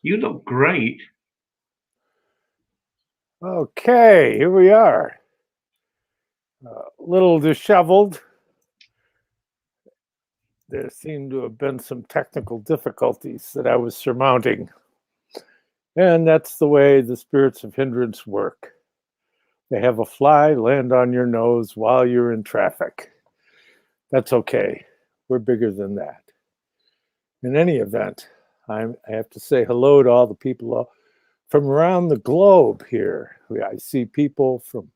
You look great. Okay, here we are. A little disheveled. There seemed to have been some technical difficulties that I was surmounting. And that's the way the spirits of hindrance work. They have a fly land on your nose while you're in traffic. That's okay. We're bigger than that. In any event, I have to say hello to all the people from around the globe here. I see people from,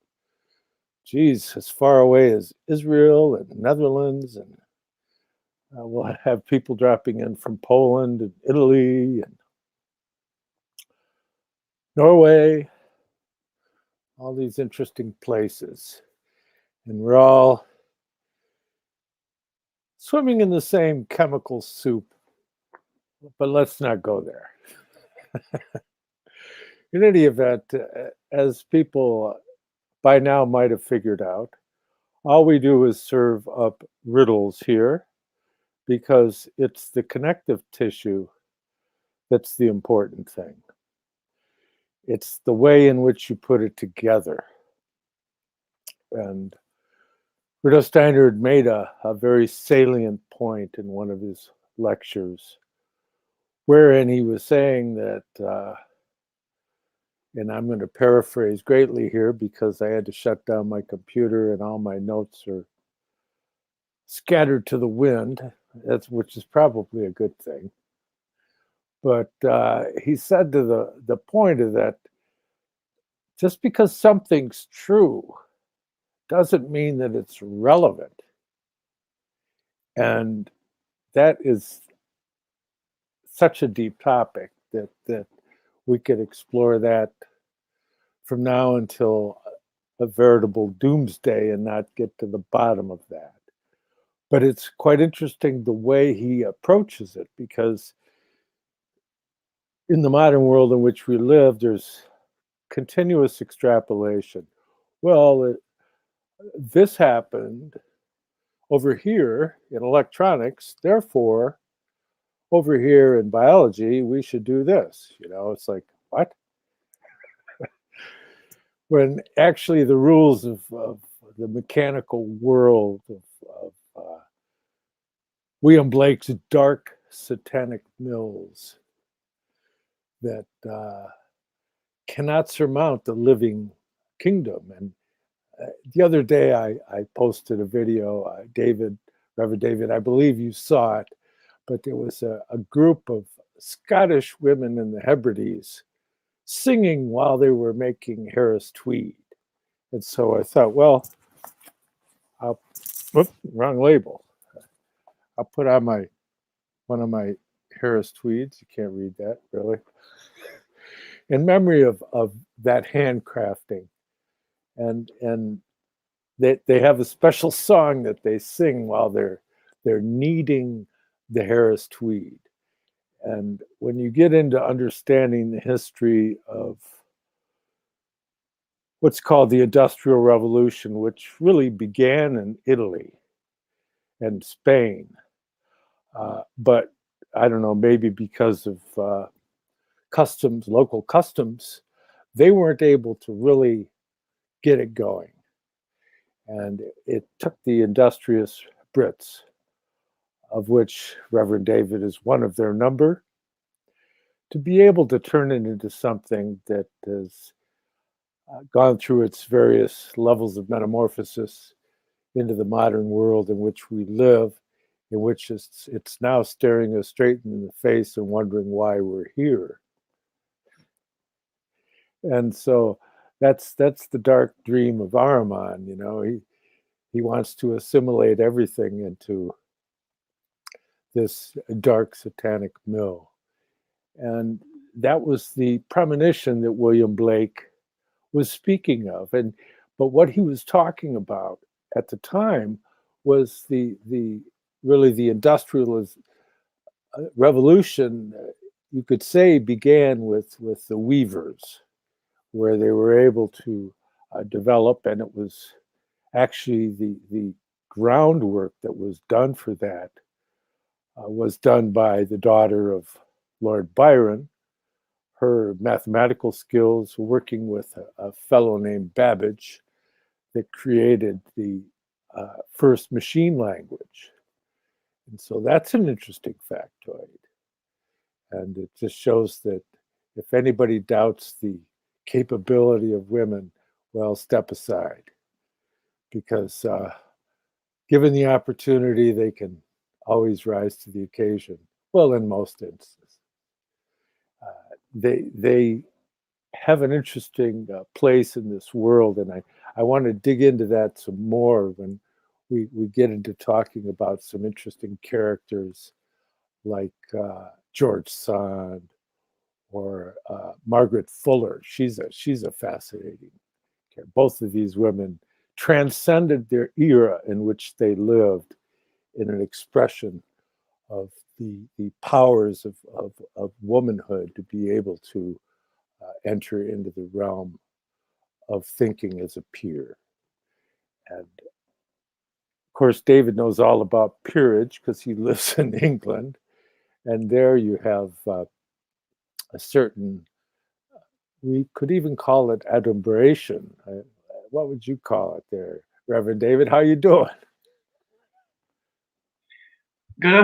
geez, as far away as Israel and the Netherlands, and we'll have people dropping in from Poland and Italy and Norway, all these interesting places. And we're all swimming in the same chemical soup, but let's not go there. In any event, as people by now might have figured out, all we do is serve up riddles here because it's the connective tissue that's the important thing. It's the way in which you put it together. And Rudolf Steiner made a very salient point in one of his lectures, wherein he was saying that, and I'm going to paraphrase greatly here because I had to shut down my computer and all my notes are scattered to the wind, which is probably a good thing. But he said to the point of that, just because something's true doesn't mean that it's relevant. And that is such a deep topic that we could explore that from now until a veritable doomsday and not get to the bottom of that. But it's quite interesting the way he approaches it, because in the modern world in which we live, there's continuous extrapolation. Well, this happened over here in electronics, therefore, over here in biology, we should do this. It's like, what? When actually the rules of the mechanical world of William Blake's dark satanic mills that cannot surmount the living kingdom. And the other day I posted a video, Reverend David, I believe you saw it, but there was a group of Scottish women in the Hebrides singing while they were making Harris tweed. And so I thought, well, wrong label. I'll put on one of my Harris tweeds. You can't read that, really. In memory of that handcrafting. And they have a special song that they sing while they're kneading the Harris tweed. And when you get into understanding the history of what's called the Industrial Revolution, which really began in Italy and Spain, but I don't know, maybe because of local customs, they weren't able to really get it going. And it took the industrious Brits, of which Reverend David is one of their number, to be able to turn it into something that has gone through its various levels of metamorphosis into the modern world in which we live, in which it's now staring us straight in the face and wondering why we're here. And so that's the dark dream of Ahriman. He wants to assimilate everything into this dark satanic mill. And that was the premonition that William Blake was speaking of. But what he was talking about at the time was the industrial revolution, you could say, began with the weavers, where they were able to develop, and it was actually the groundwork that was done for that was done by the daughter of Lord Byron, her mathematical skills working with a fellow named Babbage that created the first machine language. And so that's an interesting factoid. And it just shows that if anybody doubts the capability of women, well, step aside. Because given the opportunity, they can always rise to the occasion. Well, in most instances. They have an interesting place in this world, and I want to dig into that some more when we get into talking about some interesting characters like George Sand or Margaret Fuller. She's a fascinating character. Both of these women transcended their era in which they lived in an expression of the powers of womanhood to be able to enter into the realm of thinking as a peer. And of course, David knows all about peerage because he lives in England. And there you have a certain, we could even call it adumbration. What would you call it there, Reverend David? How you doing? Good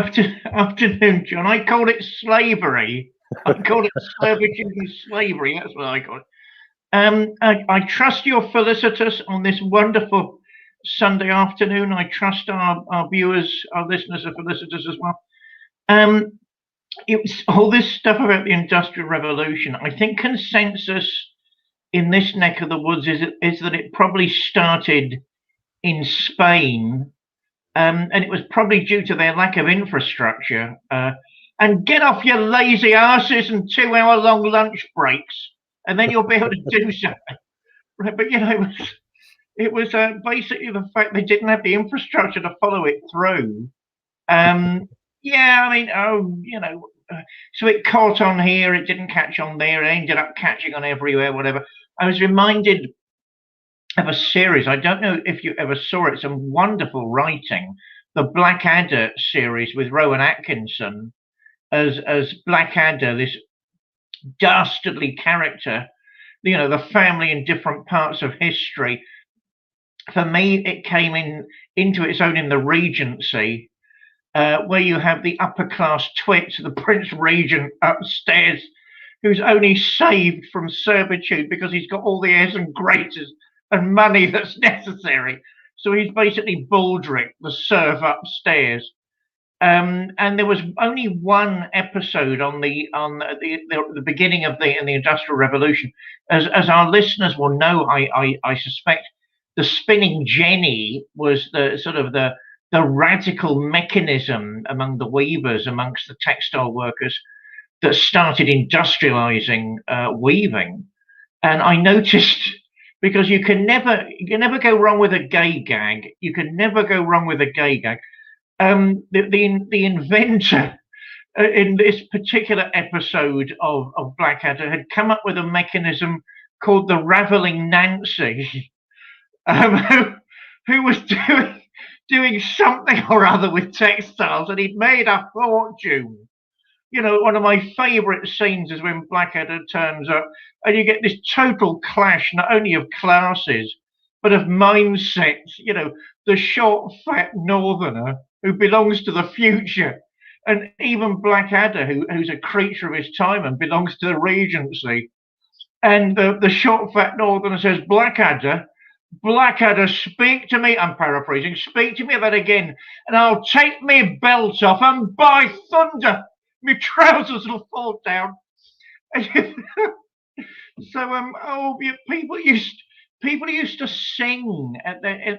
afternoon, John. I call it slavery. I call it servitude and slavery. That's what I call it. I trust you're felicitous on this wonderful Sunday afternoon. I trust our viewers, our listeners are felicitous as well. It was all this stuff about the Industrial Revolution. I think consensus in this neck of the woods is that it probably started in Spain. And it was probably due to their lack of infrastructure. And get off your lazy asses and 2-hour-long lunch breaks, and then you'll be able to do something. Right, but it was basically the fact they didn't have the infrastructure to follow it through. So it caught on here, it didn't catch on there, it ended up catching on everywhere, whatever. I was reminded of a series. I don't know if you ever saw it. Some wonderful writing, the Blackadder series with Rowan Atkinson as Blackadder, this dastardly character. The family in different parts of history. For me, it came into its own in the Regency, where you have the upper class twit, the Prince Regent upstairs, who's only saved from servitude because he's got all the heirs and graces and money that's necessary. So he's basically Baldric, the serf upstairs. And there was only one episode on the beginning of the Industrial Revolution. As our listeners will know, I suspect the spinning jenny was the sort of the radical mechanism among the weavers, amongst the textile workers, that started industrializing weaving. And I noticed, because you can never go wrong with a gay gag. You can never go wrong with a gay gag. The inventor in this particular episode of Blackadder had come up with a mechanism called the Raveling Nancy, who was doing something or other with textiles, and he'd made a fortune. One of my favourite scenes is when Blackadder turns up, and you get this total clash, not only of classes, but of mindsets. The short, fat northerner who belongs to the future, and even Blackadder, who's a creature of his time and belongs to the Regency. And the short, fat northerner says, Blackadder, speak to me. I'm paraphrasing. Speak to me of that again, and I'll take me belt off, and by thunder, my trousers will fall down. So, people used to sing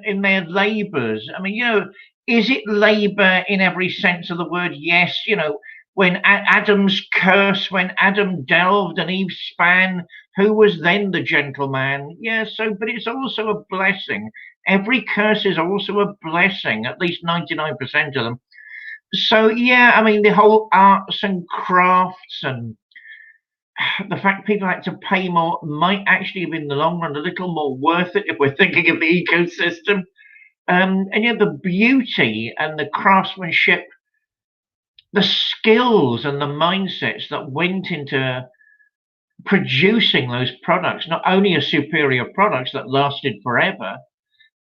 in their labours. I mean, is it labour in every sense of the word? Yes. When Adam's curse, when Adam delved and Eve span, who was then the gentleman? Yeah. But it's also a blessing. Every curse is also a blessing. At least 99% of them. So yeah, I mean, the whole arts and crafts and the fact people had to pay more might actually have, in the long run, a little more worth it if we're thinking of the ecosystem. And the beauty and the craftsmanship, the skills and the mindsets that went into producing those products, not only as superior products that lasted forever,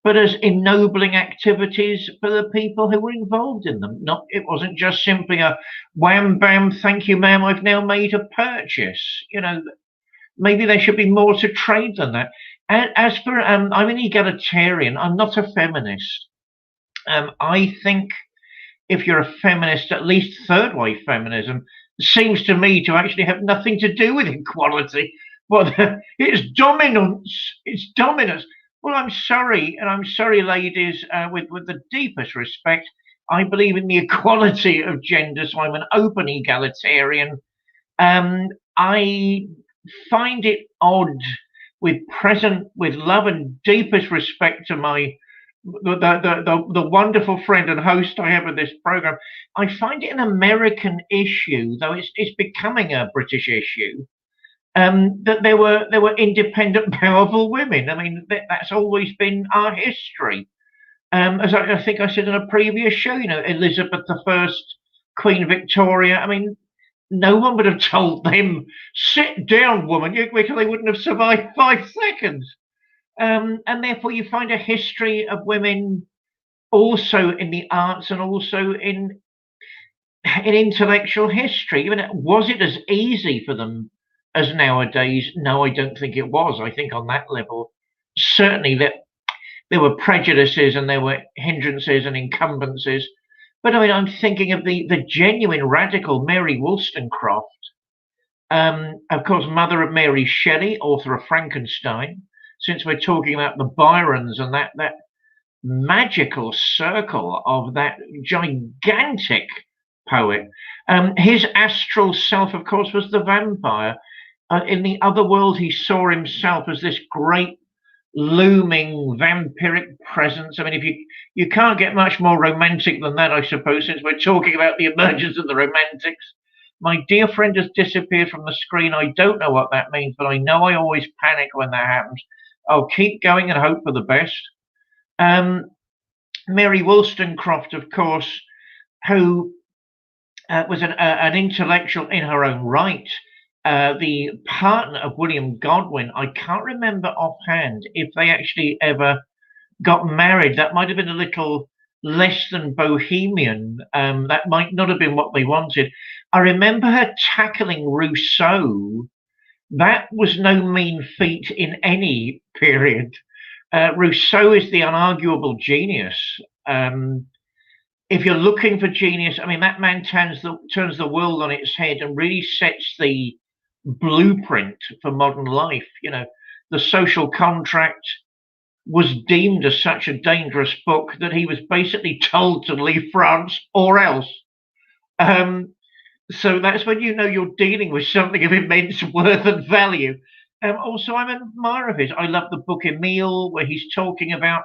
but as ennobling activities for the people who were involved in them. It wasn't just simply a wham bam, thank you, ma'am, I've now made a purchase. Maybe there should be more to trade than that. As for, I'm an egalitarian, I'm not a feminist. I think if you're a feminist, at least third wave feminism seems to me to actually have nothing to do with equality. Well, it's dominance. It's dominance. Well, I'm sorry, and I'm sorry, ladies, with the deepest respect. I believe in the equality of gender, so I'm an open egalitarian. I find it odd, with love and deepest respect to the wonderful friend and host I have of this program. I find it an American issue, though it's becoming a British issue. That there were independent, powerful women. I mean, that's always been our history. As I think I said in a previous show, Elizabeth I, Queen Victoria. I mean, no one would have told them, "Sit down, woman," because they wouldn't have survived 5 seconds. And therefore, you find a history of women also in the arts and also in intellectual history. Was it as easy for them as nowadays? No, I don't think it was. I think on that level, certainly that there were prejudices and there were hindrances and encumbrances. But I mean, I'm thinking of the genuine radical Mary Wollstonecraft, of course, mother of Mary Shelley, author of Frankenstein. Since we're talking about the Byrons and that magical circle of that gigantic poet, his astral self, of course, was the vampire. In the other world, he saw himself as this great looming vampiric presence. I mean, if you can't get much more romantic than that, I suppose, since we're talking about the emergence of the romantics. My dear friend has disappeared from the screen. I don't know what that means, but I know I always panic when that happens. I'll keep going and hope for the best. Mary Wollstonecraft, of course, who was an intellectual in her own right, the partner of William Godwin. I can't remember offhand if they actually ever got married. That might have been a little less than bohemian. That might not have been what they wanted. I remember her tackling Rousseau. That was no mean feat in any period. Rousseau is the unarguable genius. If you're looking for genius, I mean, that man turns the world on its head and really sets the blueprint for modern life. The Social Contract was deemed as such a dangerous book that he was basically told to leave France or else. So that's when you know you're dealing with something of immense worth and value. Also, I'm an admirer of his. I love the book Emile, where he's talking about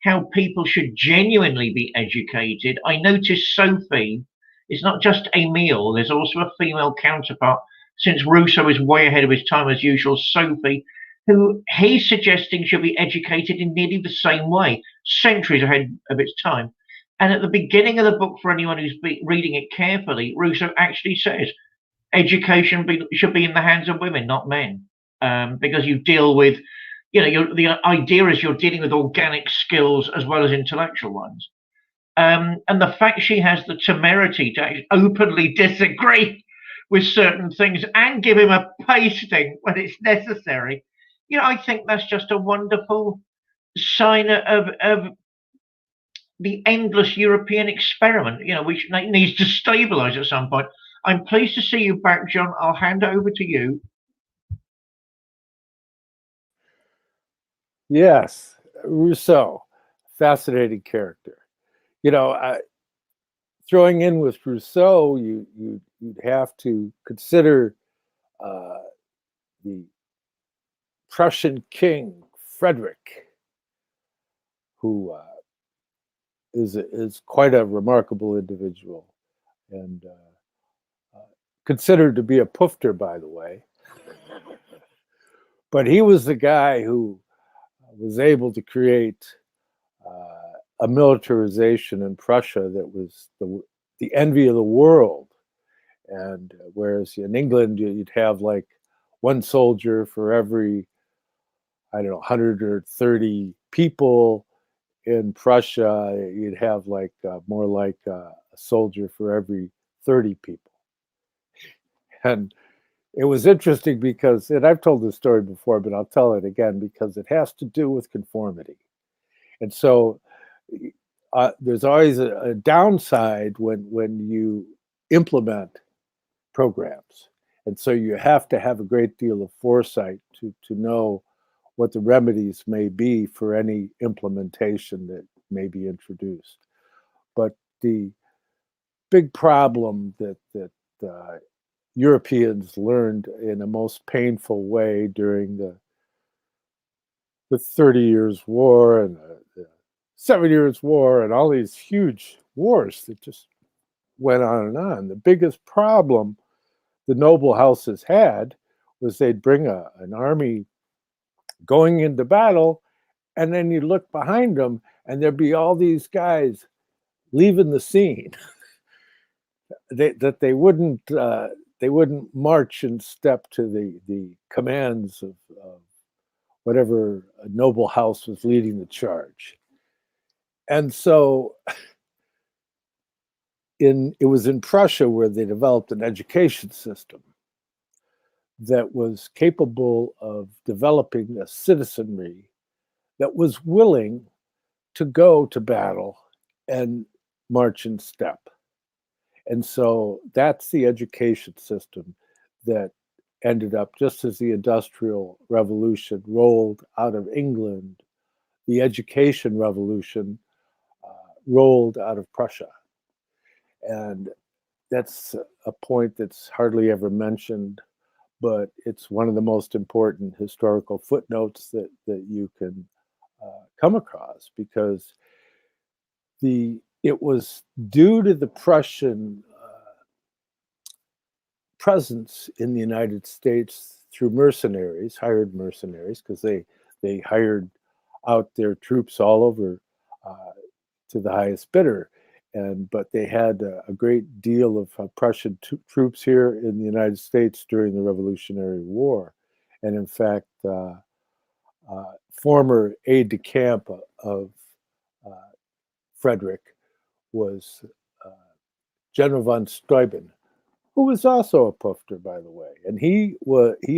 how people should genuinely be educated. I noticed Sophie is not just Emile, there's also a female counterpart, since Rousseau is way ahead of his time as usual. Sophie, who he's suggesting should be educated in nearly the same way, centuries ahead of its time. And at the beginning of the book, for anyone who's reading it carefully, Rousseau actually says education should be in the hands of women, not men, because you deal with, the idea is you're dealing with organic skills as well as intellectual ones. And the fact she has the temerity to openly disagree with certain things and give him a pasting when it's necessary, I think that's just a wonderful sign of the endless European experiment, which needs to stabilize at some point. I'm pleased to see you back, John. I'll hand it over to you. Yes, Rousseau, fascinating character. Throwing in with Rousseau, you'd have to consider the Prussian king Frederick, who is quite a remarkable individual, and considered to be a poofter, by the way. But he was the guy who was able to create a militarization in Prussia that was the envy of the world. And whereas in England, you'd have like one soldier for every, I don't know, 130 people. In Prussia, you'd have like more like a soldier for every 30 people. And it was interesting because, and I've told this story before, but I'll tell it again because it has to do with conformity. And so there's always a downside when you implement programs. And so you have to have a great deal of foresight to know what the remedies may be for any implementation that may be introduced. But the big problem that Europeans learned in a most painful way during the 30 Years' War and the 7 Years' War and all these huge wars that just went on and on. The biggest problem the noble houses had was they'd bring an army going into battle, and then you look behind them, and there'd be all these guys leaving the scene. They wouldn't march in step to the commands of whatever noble house was leading the charge. And so it was in Prussia where they developed an education system that was capable of developing a citizenry that was willing to go to battle and march in step. And so that's the education system that ended up, just as the Industrial Revolution rolled out of England, the education revolution rolled out of Prussia. And that's a point that's hardly ever mentioned, but it's one of the most important historical footnotes that you can come across, because it was due to the Prussian presence in the United States through mercenaries, hired mercenaries, because they hired out their troops all over to the highest bidder. But they had a great deal of Prussian troops here in the United States during the Revolutionary War. And in fact, former aide-de-camp of Frederick was General von Steuben, who was also a Pufter, by the way. And he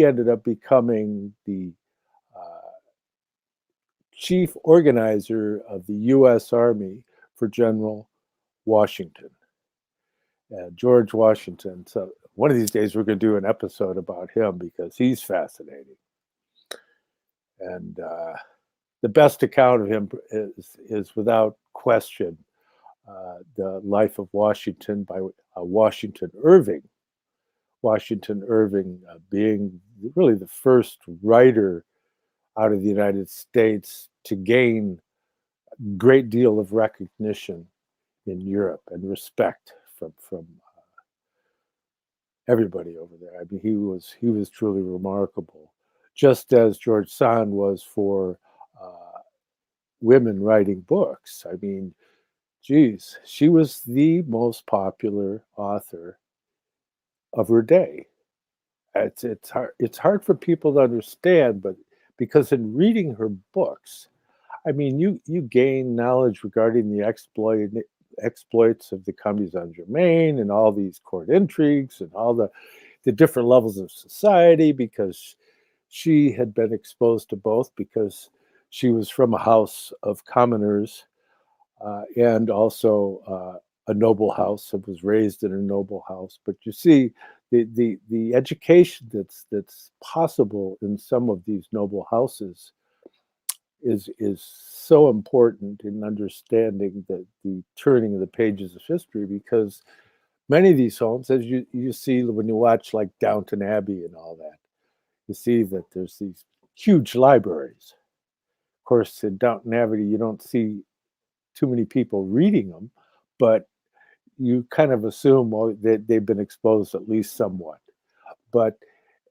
ended up becoming the chief organizer of the U.S. Army for General Washington, George Washington. So one of these days we're going to do an episode about him because he's fascinating. And the best account of him is without question the Life of Washington by Washington Irving. Washington Irving being really the first writer out of the United States to gain a great deal of recognition in Europe and respect from everybody over there. I mean, he was truly remarkable, just as George Sand was for women writing books. I mean, geez, she was the most popular author of her day. It's hard for people to understand, but because in reading her books, I mean, you gain knowledge regarding the exploits of the Comte Saint-Germain and all these court intrigues and all the different levels of society, because she had been exposed to both, because she was from a house of commoners and also a noble house, and was raised in a noble house. But you see, the education that's possible in some of these noble houses is so important in understanding the turning of the pages of history, because many of these homes, as you see when you watch like Downton Abbey and all that, you see that there's these huge libraries. Of course, in Downton Abbey, you don't see too many people reading them, but you kind of assume that they've been exposed at least somewhat.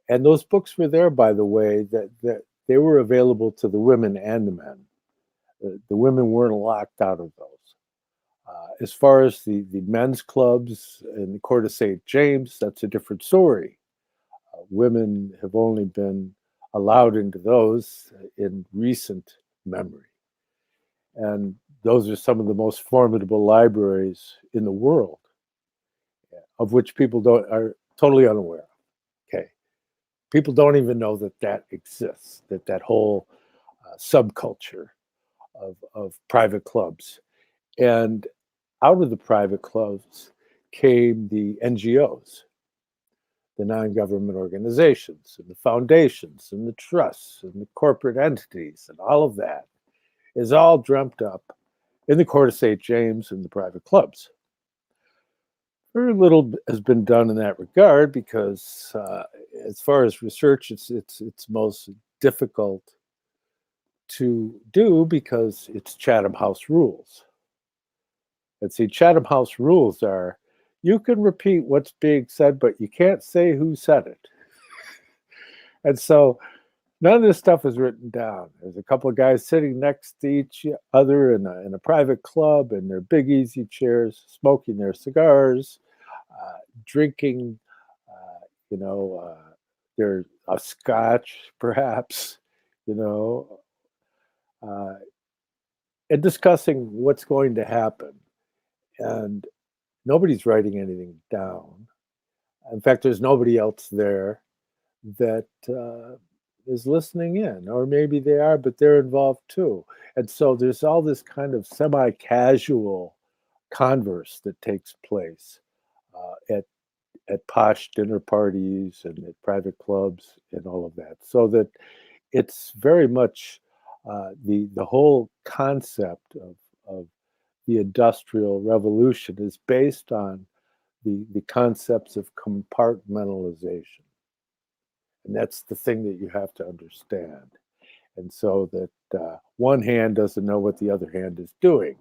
And those books were there, by the way, that they were available to the women and the men. The women weren't locked out of those. As far as the men's clubs in the court of St. James, that's a different story. Women have only been allowed into those in recent memory. And those are some of the most formidable libraries in the world, of which people are totally unaware. Okay, people don't even know that exists. That whole subculture of private clubs, and out of the private clubs came the NGOs, the non-government organizations, and the foundations, and the trusts, and the corporate entities, and all of that is all dreamt up in the court of St. James and the private clubs. Very little has been done in that regard because, as far as research, it's most difficult to do because it's Chatham House rules. And see, Chatham House rules are you can repeat what's being said, but you can't say who said it. And so none of this stuff is written down. There's a couple of guys sitting next to each other in a private club in their big easy chairs, smoking their cigars, drinking, their a scotch, perhaps, and discussing what's going to happen. And nobody's writing anything down. In fact, there's nobody else there that is listening in, or maybe they are, but they're involved too. And so there's all this kind of semi-casual converse that takes place at posh dinner parties and at private clubs and all of that. So that it's very much the whole concept of the Industrial Revolution is based on the concepts of compartmentalization. And that's the thing that you have to understand. And so that one hand doesn't know what the other hand is doing.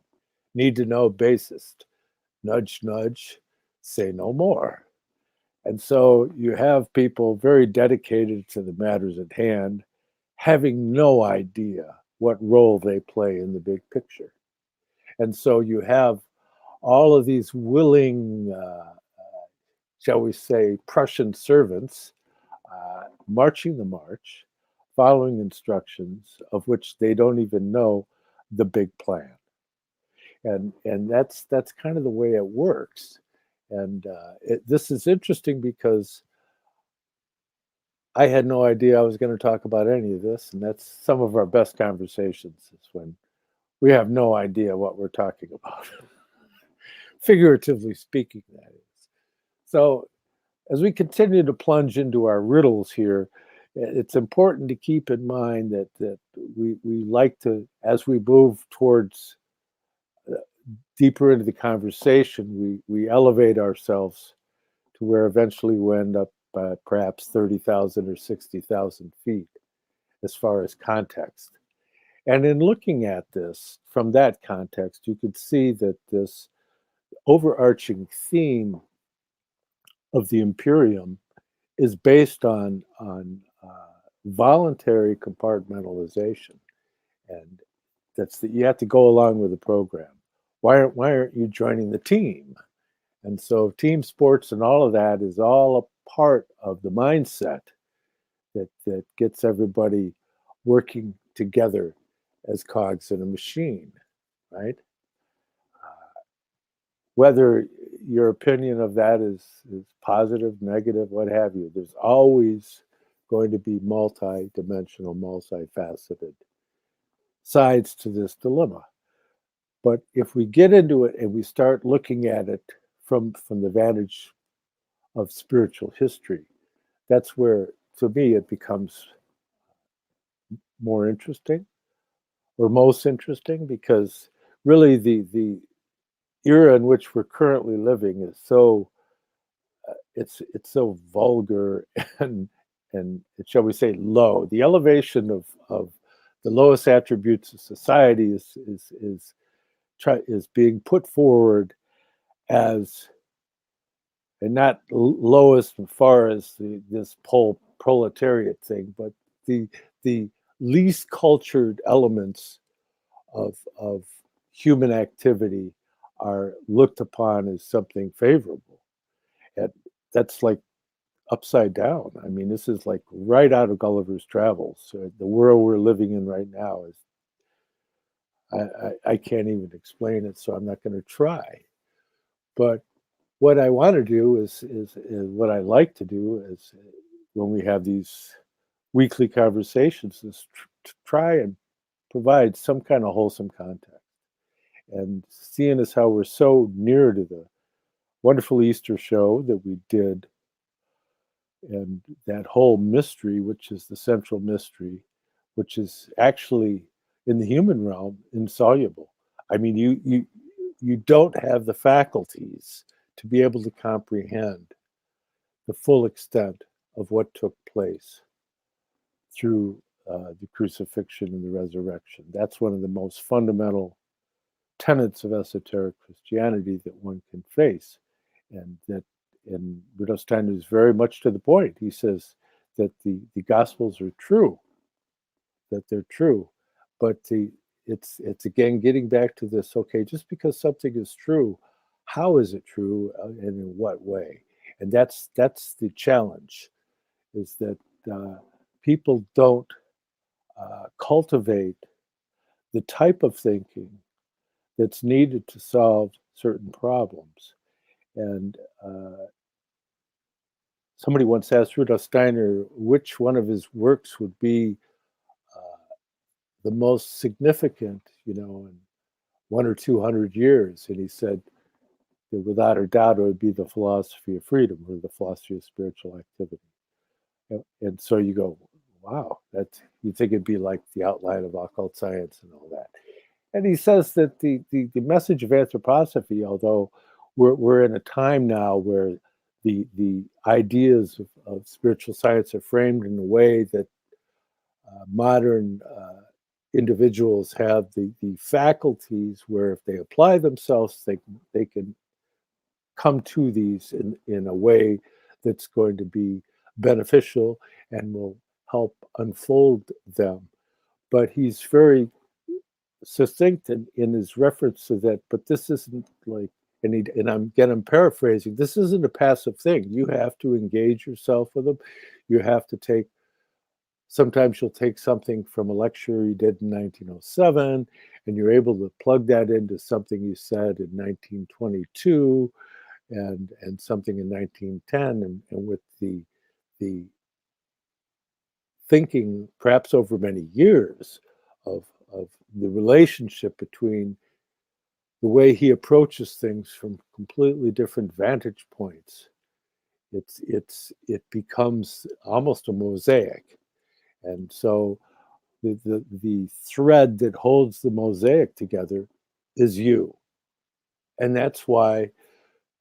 Need to know basist. Nudge, nudge, say no more. And so you have people very dedicated to the matters at hand, having no idea what role they play in the big picture. And so you have all of these willing, shall we say, Prussian servants marching the march, following instructions of which they don't even know the big plan. And that's kind of the way it works. And this is interesting because I had no idea I was going to talk about any of this. And that's some of our best conversations is when we have no idea what we're talking about. Figuratively speaking, that is. So as we continue to plunge into our riddles here, it's important to keep in mind that we like to, as we move towards deeper into the conversation, we elevate ourselves to where eventually we end up perhaps 30,000 or 60,000 feet as far as context. And in looking at this from that context, you could see that this overarching theme of the Imperium is based on voluntary compartmentalization, and that's that you have to go along with the program. Why aren't you joining the team? And so team sports and all of that is all a part of the mindset that gets everybody working together as cogs in a machine, right? Whether your opinion of that is positive, negative, what have you, there's always going to be multi-dimensional, multifaceted sides to this dilemma. But if we get into it and we start looking at it from the vantage of spiritual history, that's where, to me, it becomes more interesting or most interesting, because really the era in which we're currently living is so it's so vulgar and shall we say low. The elevation of the lowest attributes of society is being put forward as, and not lowest as far as this proletariat thing, but the least cultured elements of human activity are looked upon as something favorable. And that's like upside down. I mean, this is like right out of Gulliver's Travels. The world we're living in right now is, I can't even explain it, so I'm not going to try. But what I want to do is what I like to do is when we have these weekly conversations is to try and provide some kind of wholesome context. And seeing as how we're so near to the wonderful Easter show that we did, and that whole mystery, which is the central mystery, which is actually in the human realm insoluble. I mean, you don't have the faculties to be able to comprehend the full extent of what took place through the crucifixion and the resurrection. That's one of the most fundamental tenets of esoteric Christianity that one can face, and Rudolf Steiner is very much to the point. He says that the Gospels are true, that they're true, but it's again getting back to this. Okay, just because something is true, how is it true, and in what way? And that's the challenge, is that people don't cultivate the type of thinking that's needed to solve certain problems. And somebody once asked Rudolf Steiner which one of his works would be the most significant, in 100 or 200 years. And he said that without a doubt it would be the philosophy of freedom, or the philosophy of spiritual activity. And so you go, wow, you think it'd be like the outline of occult science and all that. And he says that the message of anthroposophy, although we're in a time now where the ideas of spiritual science are framed in a way that modern individuals have the faculties where if they apply themselves, they can come to these in a way that's going to be beneficial and will help unfold them. But he's very succinct in his reference to that. But this isn't like, I'm paraphrasing, this isn't a passive thing. You have to engage yourself with them. You have to sometimes you'll take something from a lecture you did in 1907, and you're able to plug that into something you said in 1922 and something in 1910, and with the thinking, perhaps over many years, of the relationship between the way he approaches things from completely different vantage points. It becomes almost a mosaic. And so the thread that holds the mosaic together is you. And that's why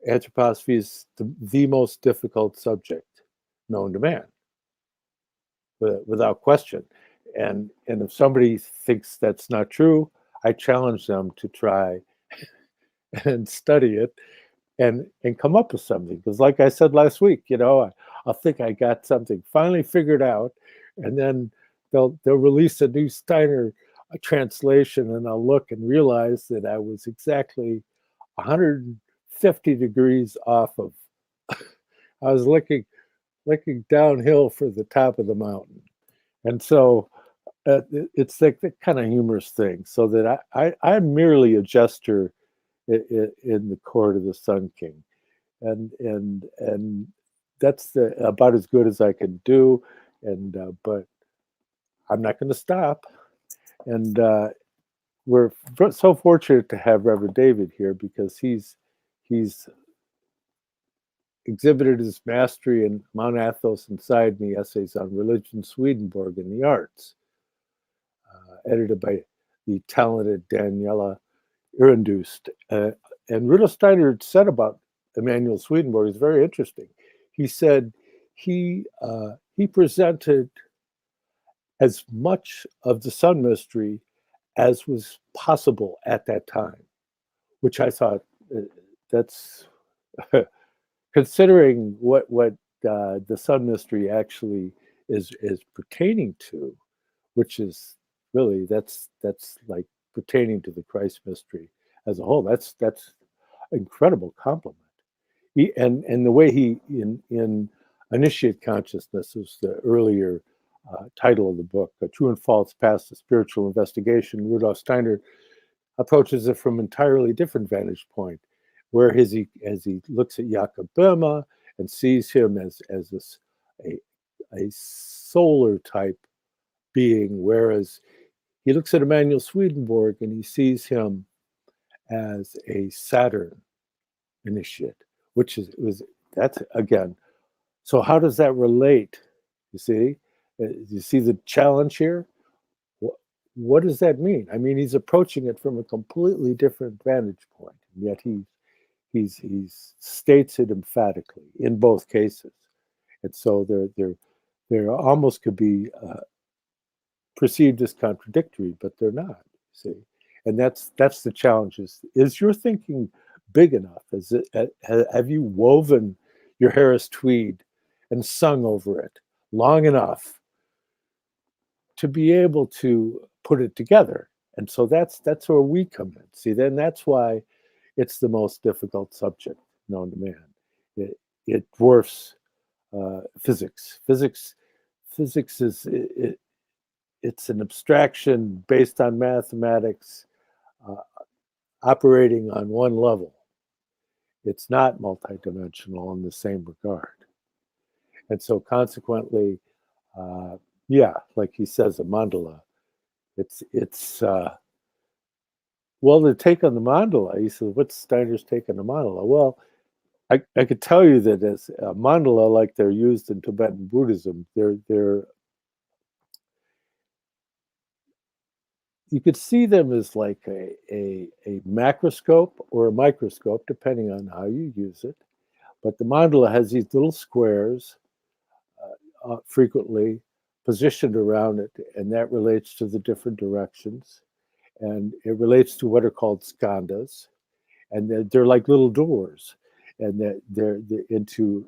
anthroposophy is the most difficult subject known to man, without question. And if somebody thinks that's not true, I challenge them to try and study it and come up with something. Because like I said last week, I'll think I got something finally figured out, and then they'll release a new Steiner translation, and I'll look and realize that I was exactly 150 degrees off of. I was looking downhill for the top of the mountain. And so it's like the kind of humorous thing, so that I'm merely a jester in the court of the Sun King, and that's about as good as I can do. And but I'm not going to stop. And we're so fortunate to have Reverend David here, because he's exhibited his mastery in Mount Athos Inside Me, Essays on Religion, Swedenborg and the Arts, edited by the talented Daniela Irendust. And Rudolf Steiner said about Emanuel Swedenborg is very interesting. He said he presented as much of the sun mystery as was possible at that time, which I thought that's considering what the sun mystery actually is pertaining to, which is really that's like pertaining to the Christ mystery as a whole. That's incredible compliment. And the way he in Initiate Consciousness is the earlier title of the book. A True and False Past the Spiritual Investigation. Rudolf Steiner approaches it from an entirely different vantage point, where as he looks at Jakob Böhme and sees him as this a solar type being, whereas he looks at Emanuel Swedenborg and he sees him as a Saturn initiate, that's again. So how does that relate? You see the challenge here? What does that mean? I mean, he's approaching it from a completely different vantage point, and yet he states it emphatically in both cases, and so they're almost could be perceived as contradictory, but they're not. See, and that's the challenge. Is your thinking big enough? Have you woven your Harris tweed and sung over it long enough to be able to put it together? And so that's where we come in. See, then that's why it's the most difficult subject known to man. It dwarfs physics. Physics is it's an abstraction based on mathematics, operating on one level. It's not multidimensional in the same regard. And so consequently, like he says, a mandala, it's well, the take on the mandala, he says, what's Steiner's take on the mandala? Well, I could tell you that as a mandala, like they're used in Tibetan Buddhism, they're you could see them as like a macroscope or a microscope, depending on how you use it. But the mandala has these little squares frequently positioned around it, and that relates to the different directions. And it relates to what are called skandhas. And they're like little doors, and they're into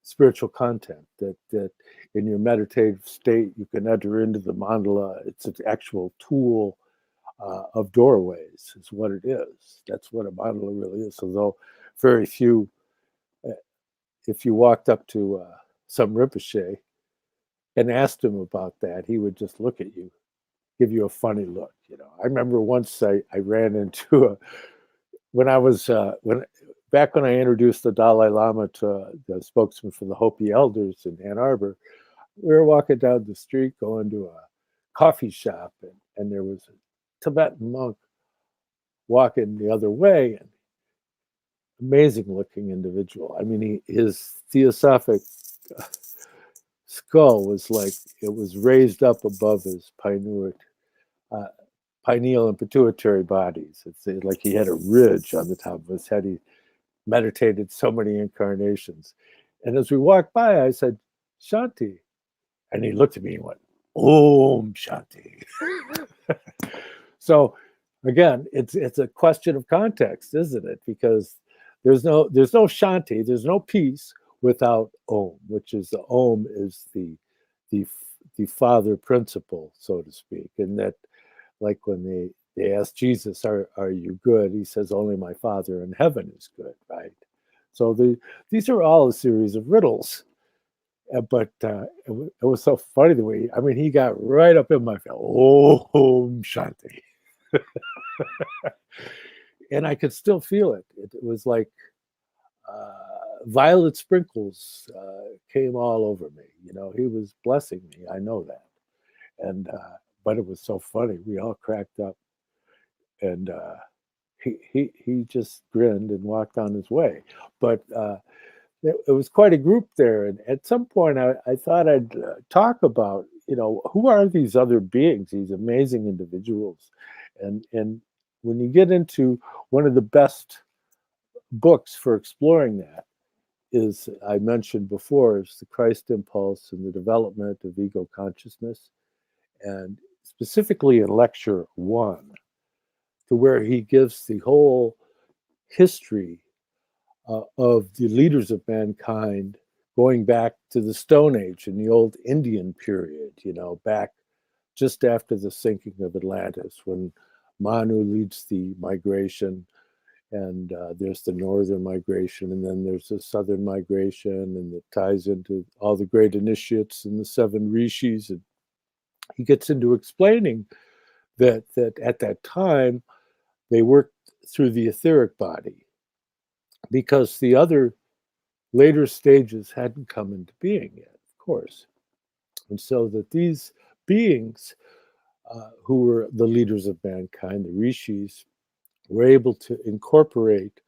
spiritual content that in your meditative state you can enter into the mandala. It's an actual tool of doorways is what it is. That's what a mandala really is. Although very few, if you walked up to some Rinpoche and asked him about that, he would just look at you, give you a funny look. I remember once I ran into when I was back when I introduced the Dalai Lama to the spokesman for the Hopi elders in Ann Arbor. We were walking down the street going to a coffee shop, and there was a Tibetan monk walking the other way, and amazing looking individual. I mean, his theosophic skull was like it was raised up above his pineal and pituitary bodies. It's like he had a ridge on the top of his head. He meditated so many incarnations. And as we walked by, I said, Shanti. And he looked at me and went, Om Shanti. So again, it's a question of context, isn't it? Because there's no Shanti, there's no peace without Om, which is the Om is the father principle, so to speak. And that, like when they ask Jesus, are you good? He says, only my Father in heaven is good, right? So these are all a series of riddles. But it was so funny the way, he got right up in my face, Om Shanti. And I could still feel it. It was like violet sprinkles came all over me. He was blessing me. I know that. And but it was so funny. We all cracked up, and he just grinned and walked on his way. But it was quite a group there. And at some point, I thought I'd talk about, who are these other beings, these amazing individuals, and when you get into one of the best books for exploring that is, I mentioned before, is The Christ Impulse and the Development of Ego Consciousness. And specifically in lecture 1, to where he gives the whole history of the leaders of mankind going back to the Stone Age in the old Indian period, back just after the sinking of Atlantis, when Manu leads the migration And there's the northern migration, and then there's the southern migration, and it ties into all the great initiates and the 7 rishis. And he gets into explaining that at that time they worked through the etheric body because the other later stages hadn't come into being yet, of course. And so that these beings who were the leaders of mankind, the rishis, were able to incorporate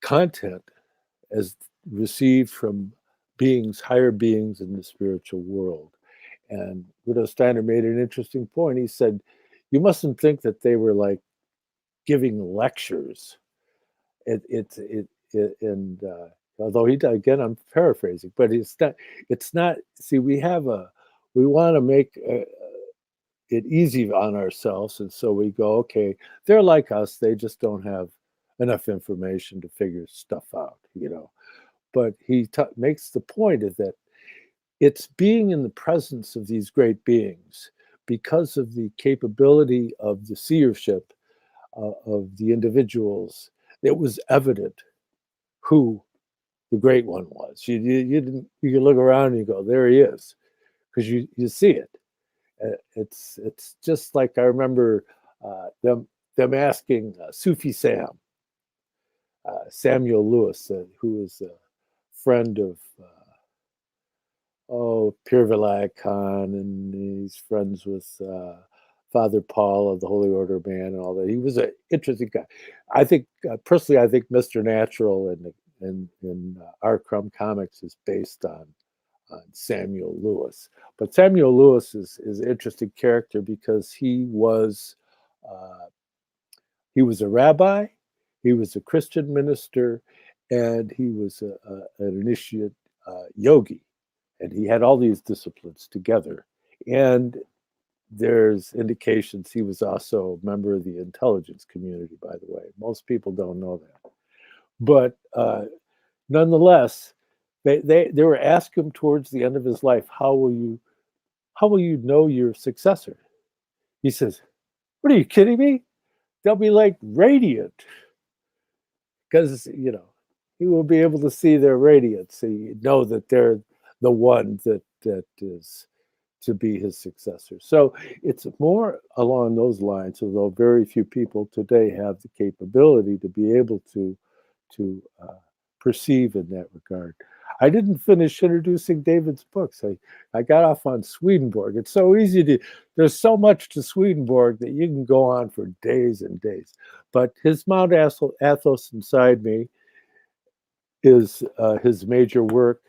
content as received from beings, higher beings in the spiritual world. And Rudolf Steiner made an interesting point. He said, you mustn't think that they were like giving lectures. And although again, I'm paraphrasing, but it's not, see, we want to make it easy on ourselves. And so we go, okay, they're like us. They just don't have enough information to figure stuff out, But he makes the point is that it's being in the presence of these great beings because of the capability of the seership of the individuals. It was evident who the great one was. You could look around and you go, there he is, because you see it. It's just like I remember them asking Sufi Samuel Lewis, who is a friend of Pierre Vilayat Khan, and he's friends with Father Paul of the Holy Order of Man and all that. He was an interesting guy. I think personally, I think Mr. Natural in R. Crumb Comics is based on Samuel Lewis. But Samuel Lewis is an interesting character because he was a rabbi, he was a Christian minister, and he was an initiate yogi. And he had all these disciplines together. And there's indications he was also a member of the intelligence community, by the way. Most people don't know that. But nonetheless, they were asking him towards the end of his life, how will you know your successor? He says, what are you kidding me? They'll be like radiant. Because, he will be able to see their radiance. So you know that they're the one that is to be his successor. So it's more along those lines, although very few people today have the capability to be able to perceive in that regard. I didn't finish introducing David's books. I got off on Swedenborg. It's so easy there's so much to Swedenborg that you can go on for days and days. But his Mount Athos Inside Me is his major work.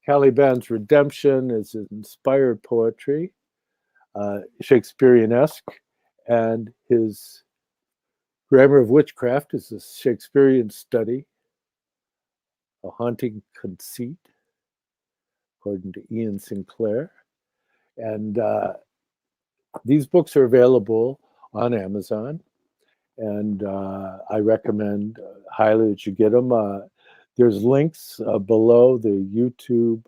Caliban's Redemption is inspired poetry, Shakespearean-esque, and his Grammar of Witchcraft is a Shakespearean study, a haunting conceit, according to Ian Sinclair. And these books are available on Amazon, and I recommend highly that you get them. There's links below the YouTube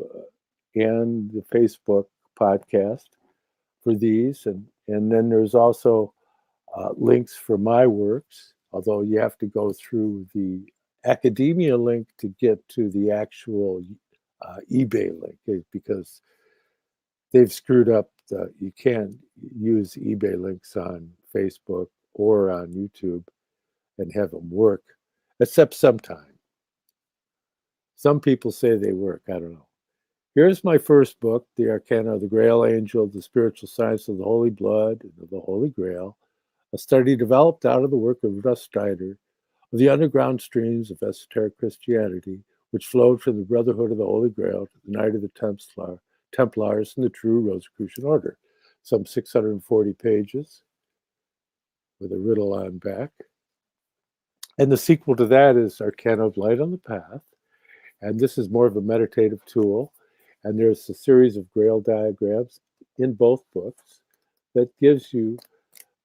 and the Facebook podcast for these. And then there's also links for my works, although you have to go through the academia link to get to the actual eBay link, because they've screwed up. You can't use eBay links on Facebook or on YouTube and have them work, except sometimes. Some people say they work. I don't know. Here's my first book, The Arcana of the Grail Angel, The Spiritual Science of the Holy Blood and of the Holy Grail, a study developed out of the work of Rudolf Steiner of the underground streams of esoteric Christianity, which flowed from the Brotherhood of the Holy Grail to the Knight of the Templars and the True Rosicrucian Order. Some 640 pages with a riddle on back. And the sequel to that is Arcana of Light on the Path. And this is more of a meditative tool. And there's a series of Grail diagrams in both books that gives you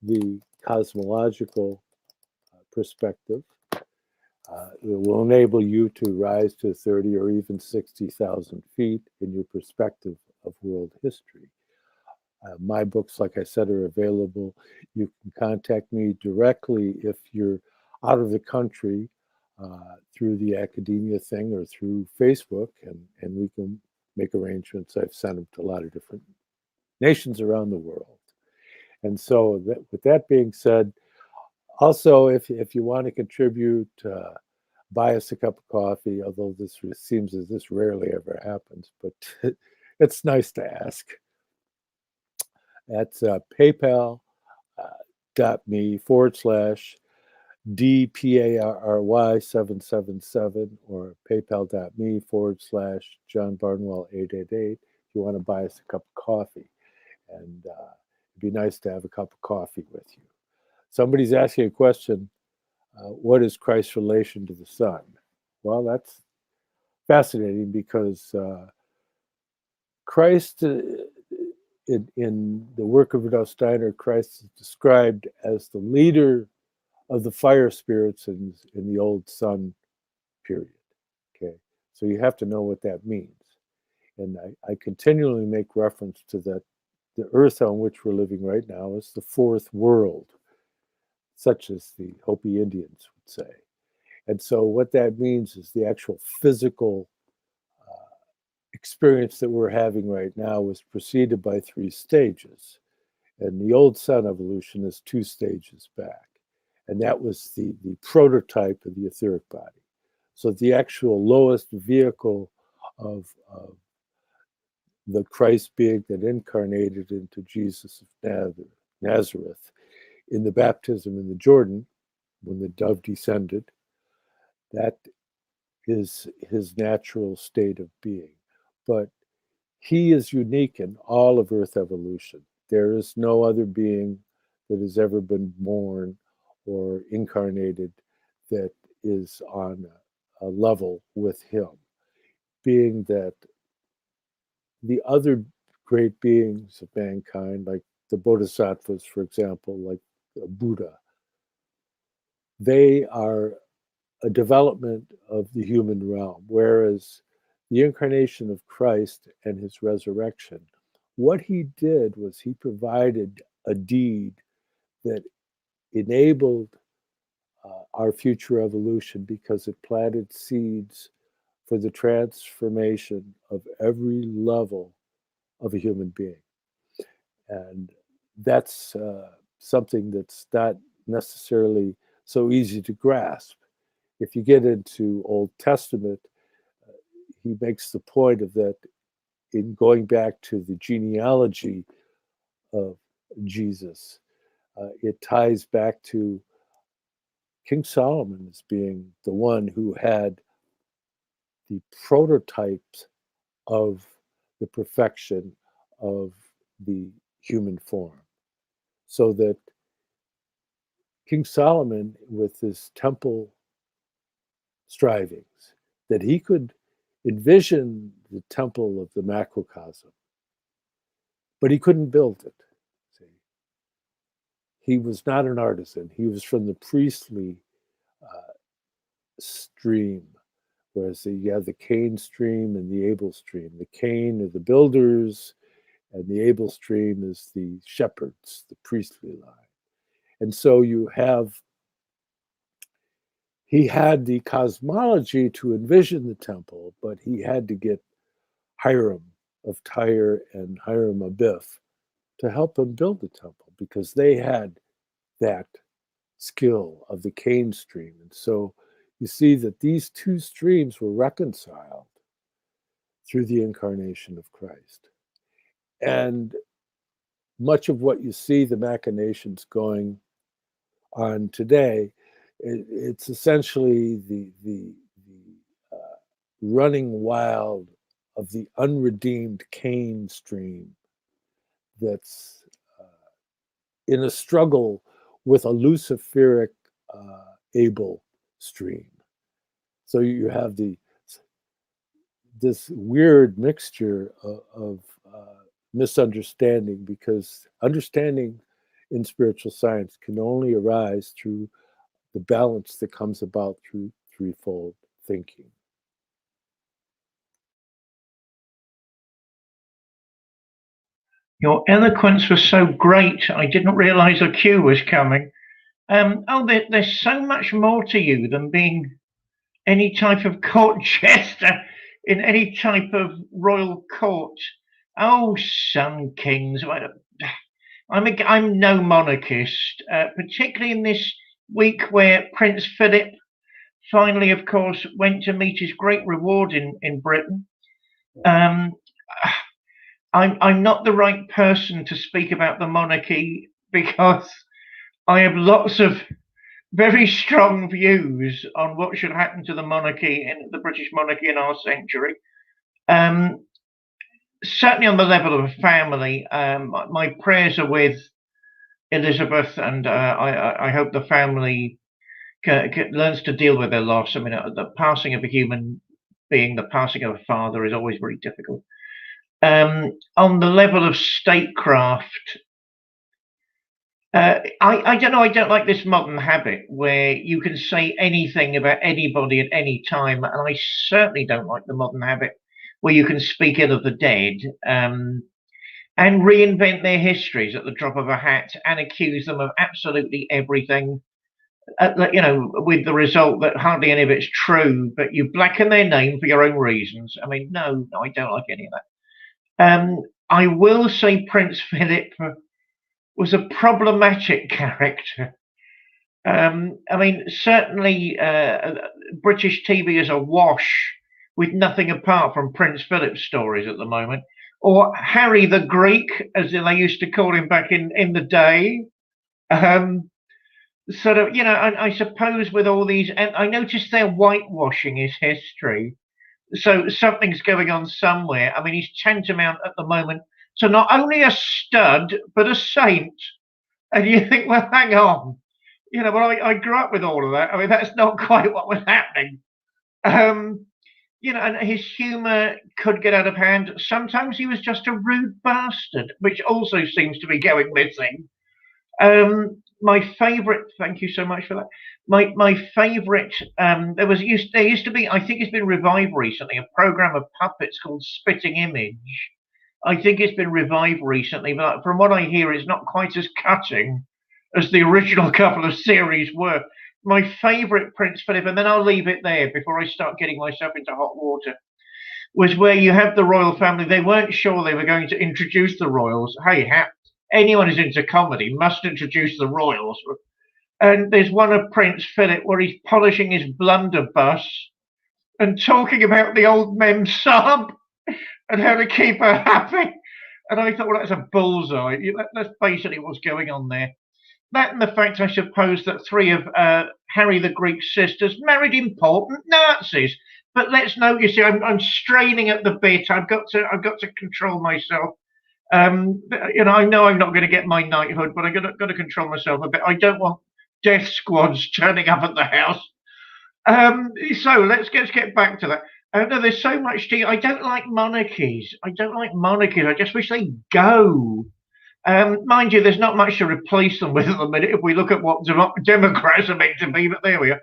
the cosmological perspective. It will enable you to rise to 30 or even 60,000 feet in your perspective of world history. My books, like I said, are available. You can contact me directly if you're out of the country through the academia thing or through Facebook, and we can make arrangements. I've sent them to a lot of different nations around the world. And so with that being said, also, if you want to contribute, buy us a cup of coffee, although this seems as this rarely ever happens, but it's nice to ask. That's paypal.me/DPARRY777 or paypal.me/John Barnwell 888 if you want to buy us a cup of coffee. And it'd be nice to have a cup of coffee with you. Somebody's asking a question, what is Christ's relation to the Son? Well, that's fascinating because Christ, in the work of Rudolf Steiner, Christ is described as the leader of the fire spirits in the old sun period. Okay, so you have to know what that means. And I continually make reference to that. The earth on which we're living right now is the fourth world, such as the Hopi Indians would say. And so what that means is the actual physical experience that we're having right now was preceded by 3 stages. And the old sun evolution is 2 stages back. And that was the prototype of the etheric body. So the actual lowest vehicle of the Christ being that incarnated into Jesus of Nazareth in the baptism in the Jordan, when the dove descended, that is his natural state of being. But he is unique in all of Earth evolution. There is no other being that has ever been born or incarnated that is on a level with him. Being that the other great beings of mankind, like the bodhisattvas, for example, like Buddha, they are a development of the human realm, whereas the incarnation of Christ and his resurrection, what he did was he provided a deed that enabled our future evolution because it planted seeds for the transformation of every level of a human being. And that's something that's not necessarily so easy to grasp. If you get into Old Testament, he makes the point of that in going back to the genealogy of Jesus. It ties back to King Solomon as being the one who had the prototypes of the perfection of the human form. So that King Solomon, with his temple strivings, that he could envision the temple of the macrocosm, but he couldn't build it. See? He was not an artisan. He was from the priestly stream, whereas you have the Cain stream and the Abel stream. The Cain are the builders, and the Abel stream is the shepherds, the priestly line. And so he had the cosmology to envision the temple, but he had to get Hiram of Tyre and Hiram Abiff to help him build the temple because they had that skill of the Cain stream. And so you see that these 2 streams were reconciled through the incarnation of Christ. And much of what you see the machinations going on today, it's essentially the running wild of the unredeemed Cain stream that's in a struggle with a luciferic Abel stream. So you have this weird mixture of misunderstanding, because understanding in spiritual science can only arise through the balance that comes about through threefold thinking. Your eloquence was so great, I didn't realize a cue was coming. There's so much more to you than being any type of court jester in any type of royal court. Oh, Sun Kings. I'm no monarchist, particularly in this week where Prince Philip finally, of course, went to meet his great reward in Britain. I'm not the right person to speak about the monarchy because I have lots of very strong views on what should happen to the monarchy and the British monarchy in our century. Certainly on the level of a family, my prayers are with Elizabeth, and I hope the family learns to deal with their loss. I mean, the passing of a human being, the passing of a father, is always very difficult. On the level of statecraft, I don't know. I don't like this modern habit where you can say anything about anybody at any time, and I certainly don't like the modern habit where you can speak ill of the dead and reinvent their histories at the drop of a hat and accuse them of absolutely everything. With the result that hardly any of it's true, but you blacken their name for your own reasons. I mean, no, I don't like any of that. I will say Prince Philip was a problematic character. I mean, certainly British TV is awash with nothing apart from Prince Philip stories at the moment, or Harry the Greek, as they used to call him back in the day. Sort of, I suppose with all these, and I noticed they're whitewashing his history. So something's going on somewhere. I mean, he's tantamount at the moment to not only a stud, but a saint. And you think, well, hang on. But I grew up with all of that. I mean, that's not quite what was happening. And his humour could get out of hand. Sometimes he was just a rude bastard, which also seems to be going missing. My favourite, thank you so much for that. My favourite, there used to be, I think it's been revived recently, a programme of puppets called Spitting Image. I think it's been revived recently, but from what I hear, it's not quite as cutting as the original couple of series were. My favourite Prince Philip, and then I'll leave it there before I start getting myself into hot water, was where you have the royal family. They weren't sure they were going to introduce the royals. Hey, anyone who's into comedy must introduce the royals. And there's one of Prince Philip where he's polishing his blunderbuss and talking about the old Mem Sub and how to keep her happy. And I thought, well, that's a bullseye. That's basically what's going on there. That and the fact, I suppose, that three of Harry the Greek's sisters married important Nazis. But let's note, you see, I'm straining at the bit. I've got to control myself. I know I'm not going to get my knighthood, but I've got to control myself a bit. I don't want death squads turning up at the house. So let's get back to that. No, there's so much to. I don't like monarchies. I just wish they'd go. Mind you, there's not much to replace them with at the minute if we look at what Democrats are meant to be, but there we are.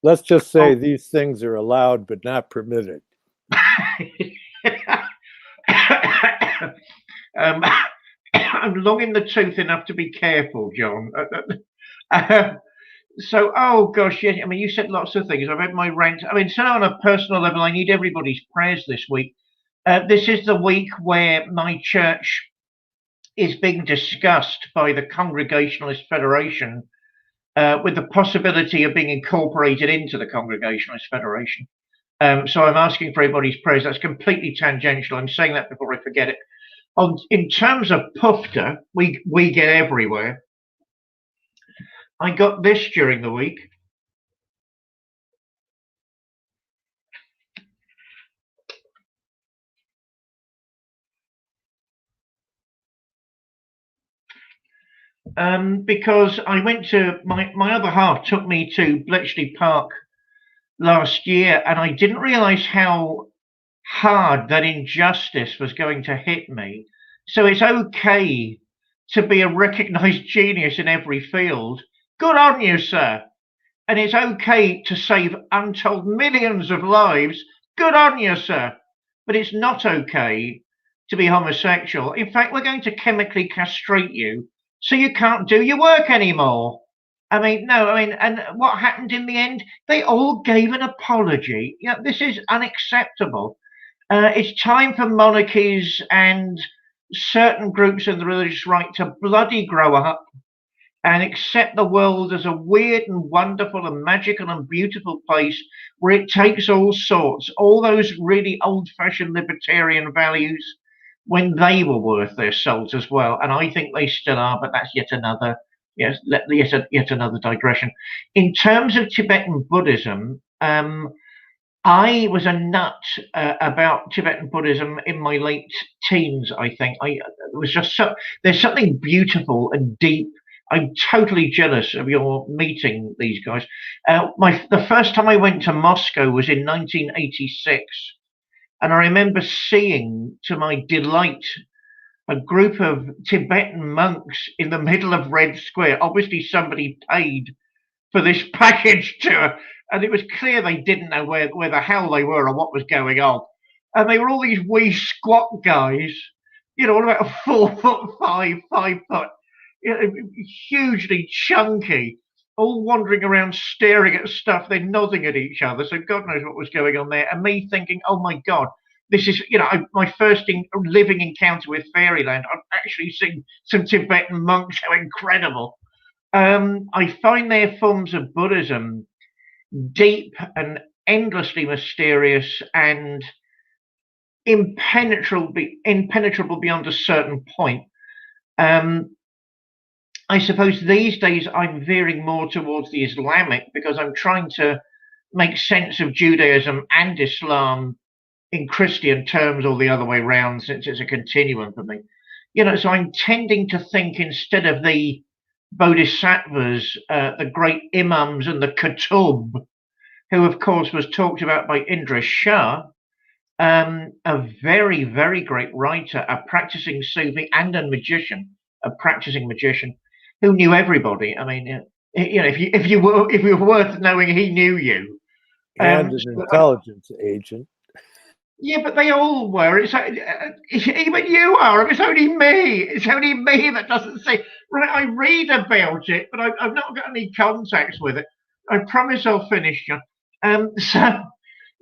Let's just say these things are allowed but not permitted. I'm long in the tooth enough to be careful, John. So, oh gosh, yes. I mean, you said lots of things. I've had my rant. I mean, so on a personal level, I need everybody's prayers this week. This is the week where my church is being discussed by the Congregationalist Federation with the possibility of being incorporated into the Congregationalist Federation. So I'm asking for everybody's prayers. That's completely tangential. I'm saying that before I forget it. In terms of PUFTA, we get everywhere. I got this during the week. Because I went to my other half took me to Bletchley Park last year, and I didn't realize how hard that injustice was going to hit me. So it's okay to be a recognized genius in every field. Good on you, sir. And it's okay to save untold millions of lives. Good on you, sir. But it's not okay to be homosexual. In fact, we're going to chemically castrate you so you can't do your work anymore. I mean, no, I mean, and what happened in the end? They all gave an apology. You know, this is unacceptable. It's time for monarchies and certain groups of the religious right to bloody grow up and accept the world as a weird and wonderful and magical and beautiful place where it takes all sorts, all those really old-fashioned libertarian values when they were worth their salt as well. And I think they still are, but that's yet another, yes, yet another digression. In terms of Tibetan Buddhism, I was a nut about Tibetan Buddhism in my late teens. I think it was just there's something beautiful and deep. I'm totally jealous of your meeting these guys. The first time I went to Moscow was in 1986, and I remember seeing, to my delight, a group of Tibetan monks in the middle of Red Square. Obviously, somebody paid for this package tour, and it was clear they didn't know where the hell they were or what was going on. And they were all these wee squat guys, you know, all about 4'5", 5 foot, you know, hugely chunky, all wandering around staring at stuff, then nodding at each other. So God knows what was going on there. And me thinking, oh my God, this is, you know, my first living encounter with fairyland. I've actually seen some Tibetan monks. How incredible. I find their forms of Buddhism deep and endlessly mysterious and impenetrable beyond a certain point. I suppose these days I'm veering more towards the Islamic because I'm trying to make sense of Judaism and Islam in Christian terms, or the other way around, since it's a continuum for me. You know, so I'm tending to think, instead of the bodhisattvas, the great imams and the Kutub, who of course was talked about by Indra Shah, a very, very great writer, a practicing Sufi and a practicing magician who knew everybody. I mean, you know, if you were worth knowing, he knew you. And an intelligence agent. Yeah, but they all were. It's even you are. It's only me. It's only me that doesn't say. Right, I read about it, but I've not got any contacts with it. I promise I'll finish, John.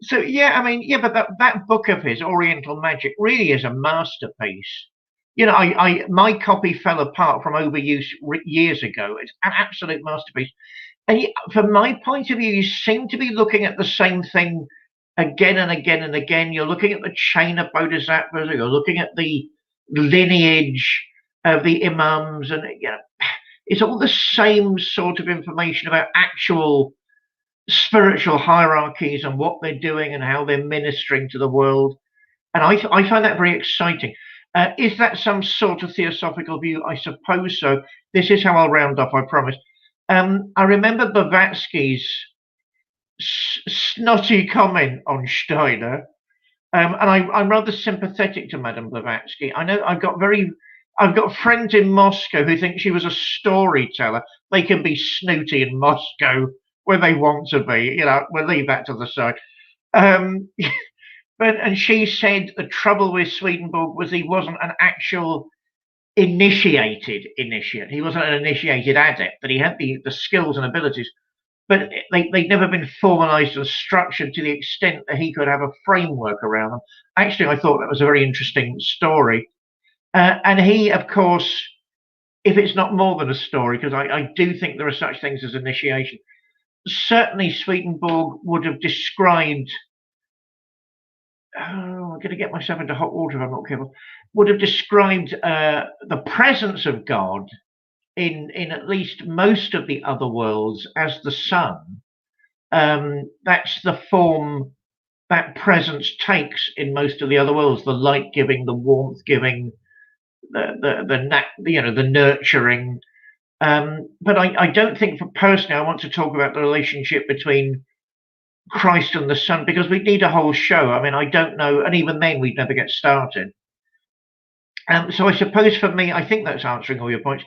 So yeah, I mean, yeah, but that book of his, Oriental Magic, really is a masterpiece. You know, my copy fell apart from overuse years ago. It's an absolute masterpiece. And from my point of view, you seem to be looking at the same thing again and again and again. You're looking at the chain of bodhisattvas, or you're looking at the lineage of the imams, and you know, it's all the same sort of information about actual spiritual hierarchies and what they're doing and how they're ministering to the world. And I find that very exciting. Is that some sort of theosophical view? I suppose so. This is how I'll round off, I promise. I remember Blavatsky's snotty comment on Steiner, and I'm rather sympathetic to Madame Blavatsky. I know I've got friends in Moscow who think she was a storyteller. They can be snooty in Moscow when they want to be. You know, we'll leave that to the side. And she said the trouble with Swedenborg was he wasn't an actual initiate. He wasn't an initiated adept, but he had the skills and abilities. But they'd never been formalized and structured to the extent that he could have a framework around them. Actually, I thought that was a very interesting story. And he, of course, if it's not more than a story, because I do think there are such things as initiation, certainly Swedenborg would have described, I'm going to get myself into hot water if I'm not careful, would have described the presence of God in at least most of the other worlds as the sun. That's the form that presence takes in most of the other worlds: the light giving, the warmth giving, the nurturing. But I don't think, personally, I want to talk about the relationship between Christ and the sun, because we need a whole show. I mean, I don't know, and even then we'd never get started. So I suppose for me, I think that's answering all your points.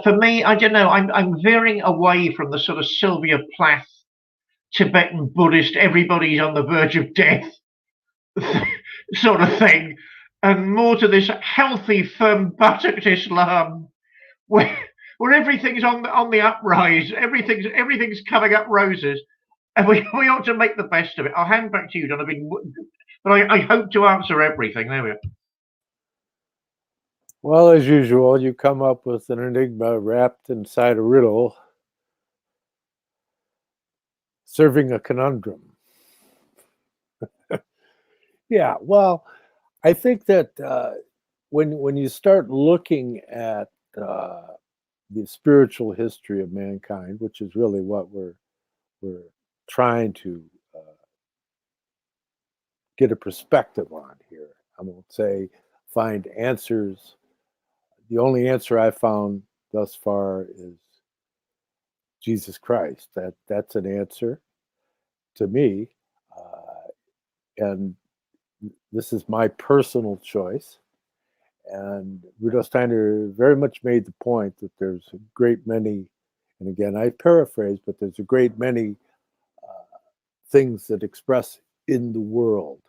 For me, I don't know, I'm veering away from the sort of Sylvia Plath Tibetan Buddhist, everybody's on the verge of death sort of thing, and more to this healthy, firm buttocked Islam where everything's on the uprise, everything's coming up roses, and we ought to make the best of it. I'll hand back to you, Don. But I hope to answer everything. There we are. Well, as usual, you come up with an enigma wrapped inside a riddle, serving a conundrum. Yeah, well, I think that when you start looking at the spiritual history of mankind, which is really what we're trying to get a perspective on here, I won't say find answers. The only answer I found thus far is Jesus Christ. That's an answer to me, and this is my personal choice. And Rudolf Steiner very much made the point that there's a great many, and again I paraphrase, but there's a great many things that express in the world,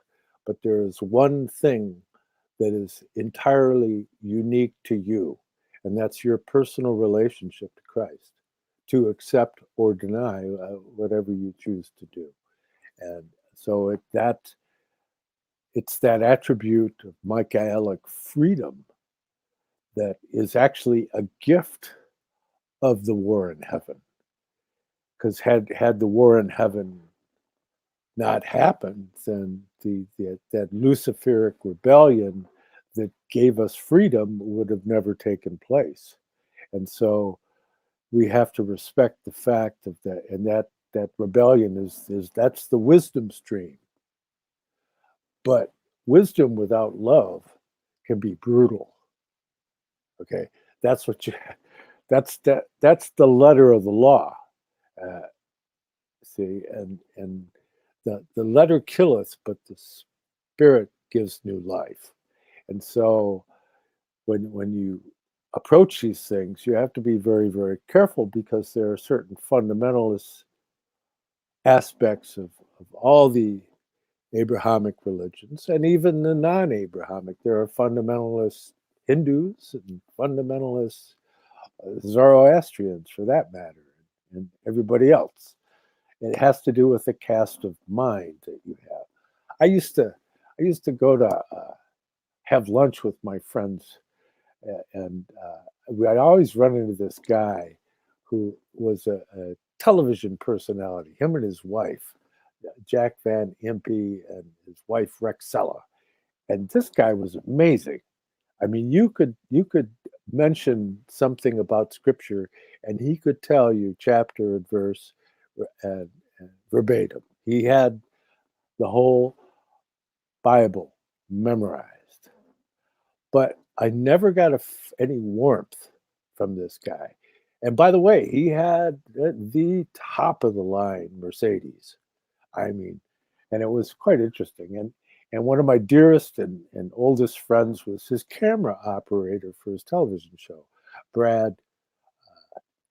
but there is one thing that is entirely unique to you, and that's your personal relationship to Christ, to accept or deny whatever you choose to do. And so it's that attribute of Michaelic freedom that is actually a gift of the war in heaven. Because had the war in heaven not happened, then that Luciferic rebellion that gave us freedom would have never taken place. And so we have to respect the fact of that, and that rebellion is that's the wisdom stream. But wisdom without love can be brutal. Okay, that's the letter of the law. See, and the letter killeth, but the spirit gives new life. And so when you approach these things, you have to be very, very careful, because there are certain fundamentalist aspects of all the Abrahamic religions, and even the non-Abrahamic. There are fundamentalist Hindus and fundamentalist Zoroastrians, for that matter, and everybody else. It has to do with the cast of mind that you have. I used to go to have lunch with my friends, and I'd always run into this guy who was a television personality, him and his wife, Jack Van Impe, and his wife Rexella. And this guy was amazing. I mean, you could mention something about scripture and he could tell you chapter and verse and verbatim. He had the whole Bible memorized. But I never got any warmth from this guy. And by the way, he had the top of the line Mercedes. I mean, and it was quite interesting. And one of my dearest and oldest friends was his camera operator for his television show, Brad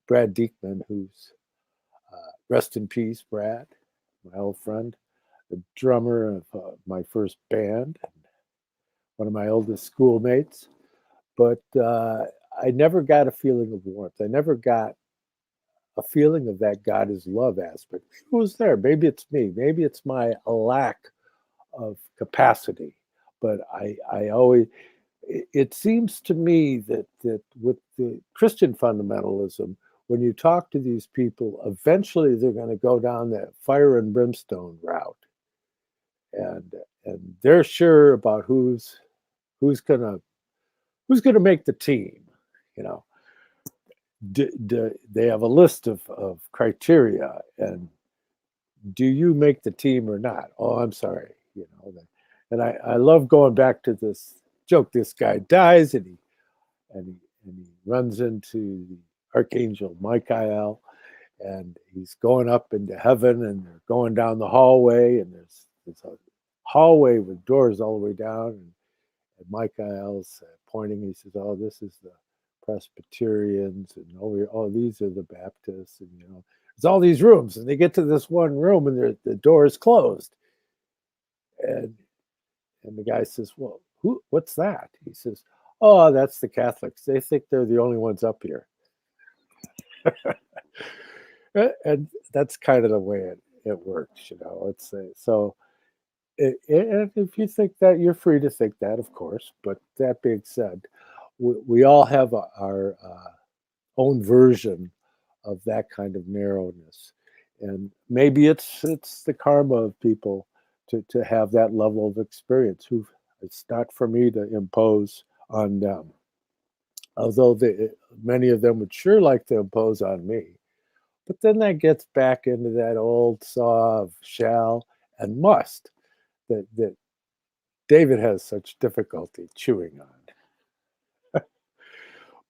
Diekman, who's rest in peace, Brad, my old friend, the drummer of my first band, and one of my oldest schoolmates. But I never got a feeling of warmth. I never got a feeling of that God is love aspect. It was there. Maybe it's me. Maybe it's my lack of capacity. But I always, it seems to me that with the Christian fundamentalism, when you talk to these people, eventually they're going to go down that fire and brimstone route, and they're sure about who's going to make the team. You know, they have a list of criteria, and do you make the team or not? Oh, I'm sorry, you know. And I love going back to this joke. This guy dies, and he runs into the Archangel Michael, and he's going up into heaven, and they're going down the hallway, and there's a hallway with doors all the way down, and Michael's pointing. He says, "Oh, this is the Presbyterians, and oh, these are the Baptists, and you know, there's all these rooms." And they get to this one room, and the door is closed, and the guy says, "Well, what's that?" He says, Oh, that's the Catholics. They think they're the only ones up here. And that's kind of the way it works, It's so. And if you think that, you're free to think that, of course. But that being said, we all have our own version of that kind of narrowness, and maybe it's the karma of people to have that level of experience. Who it's not for me to impose on them, although many of them would sure like to impose on me. But then that gets back into that old saw of shall and must that David has such difficulty chewing on.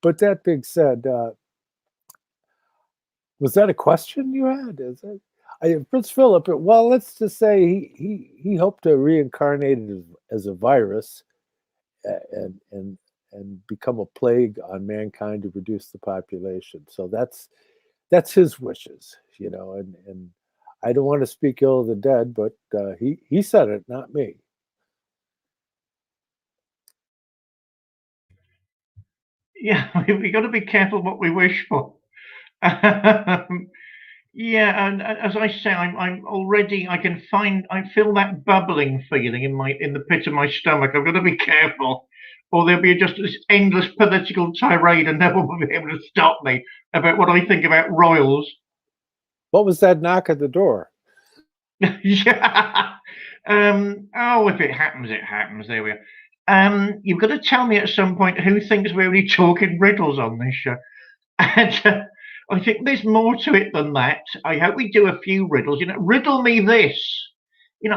But that being said, was that a question you had? Is it? Prince Philip, well, let's just say he hoped to reincarnate as a virus and become a plague on mankind to reduce the population. So that's his wishes, and I don't want to speak ill of the dead, but he said it, not me. Yeah, we got to be careful what we wish for. Yeah, and as I say, I'm already. I feel that bubbling feeling in the pit of my stomach. I've got to be careful, or there'll be just this endless political tirade, and no one will be able to stop me about what I think about royals. What was that knock at the door? Yeah. Oh, if it happens, it happens. There we are. You've got to tell me at some point who thinks we're only talking riddles on this show. And I think there's more to it than that. I hope we do a few riddles. Riddle me this. He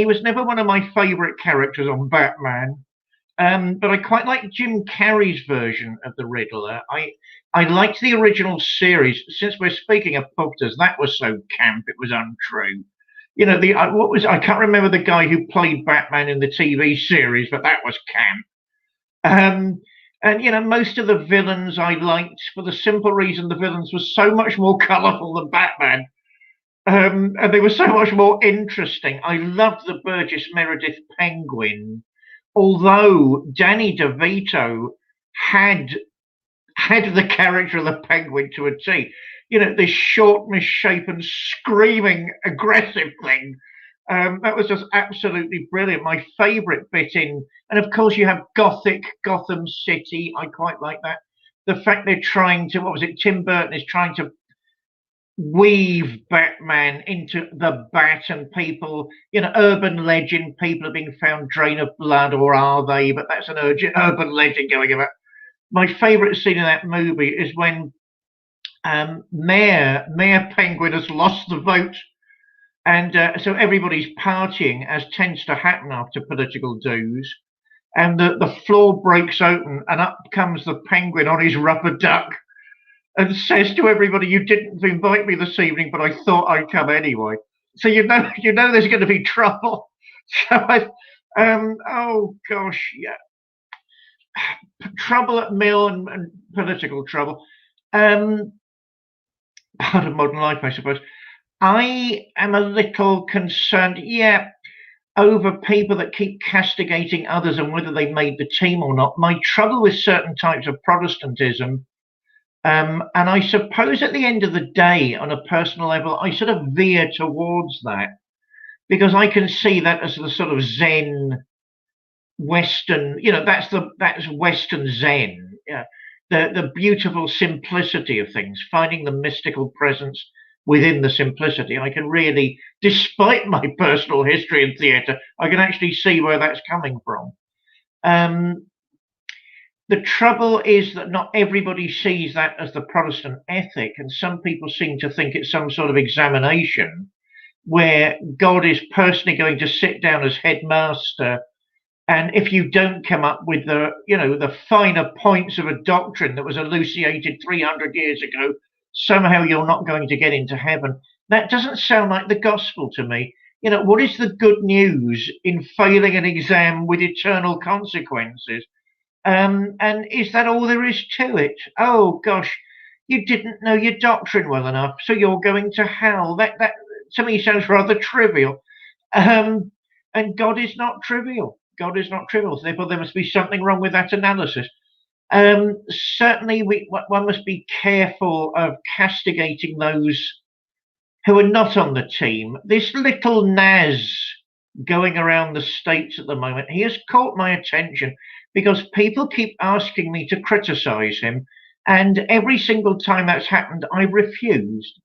was never one of my favourite characters on Batman. But I quite like Jim Carrey's version of the Riddler. I liked the original series. Since we're speaking of puppeters, that was so camp it was untrue. I can't remember the guy who played Batman in the TV series, but that was camp. And most of the villains I liked for the simple reason the villains were so much more colourful than Batman. And they were so much more interesting. I loved the Burgess Meredith Penguin, although Danny DeVito had the character of the Penguin to a T. This short, misshapen, screaming, aggressive thing. That was just absolutely brilliant. My favourite bit and of course you have Gothic Gotham City. I quite like that. The fact they're trying to, Tim Burton is trying to weave Batman into the Bat, and people, urban legend, people are being found drain of blood, or are they? But that's an urban legend going about. My favourite scene in that movie is when Mayor Penguin has lost the vote, and so everybody's partying, as tends to happen after political dues, and the floor breaks open, and up comes the Penguin on his rubber duck, and says to everybody, "You didn't invite me this evening, but I thought I'd come anyway." So there's going to be trouble. So oh gosh, yeah, trouble at mill and political trouble. Part of modern life, I suppose. I am a little concerned, yeah, over people that keep castigating others and whether they made the team or not. My trouble with certain types of Protestantism, and I suppose at the end of the day, on a personal level, I sort of veer towards that because I can see that as the sort of Zen Western, that's Western Zen. Yeah. The beautiful simplicity of things, finding the mystical presence within the simplicity. I can really, despite my personal history in theatre, I can actually see where that's coming from. The trouble is that not everybody sees that as the Protestant ethic, and some people seem to think it's some sort of examination where God is personally going to sit down as headmaster, and if you don't come up with the finer points of a doctrine that was elucidated 300 years ago, somehow you're not going to get into heaven. That doesn't sound like the gospel to me. What is the good news in failing an exam with eternal consequences? And is that all there is to it? Oh gosh, you didn't know your doctrine well enough, so you're going to hell. That to me sounds rather trivial. And God is not trivial. God is not trivial. Therefore, there must be something wrong with that analysis. Certainly, one must be careful of castigating those who are not on the team. This little Naz going around the States at the moment, he has caught my attention because people keep asking me to criticize him. And every single time that's happened, I've refused.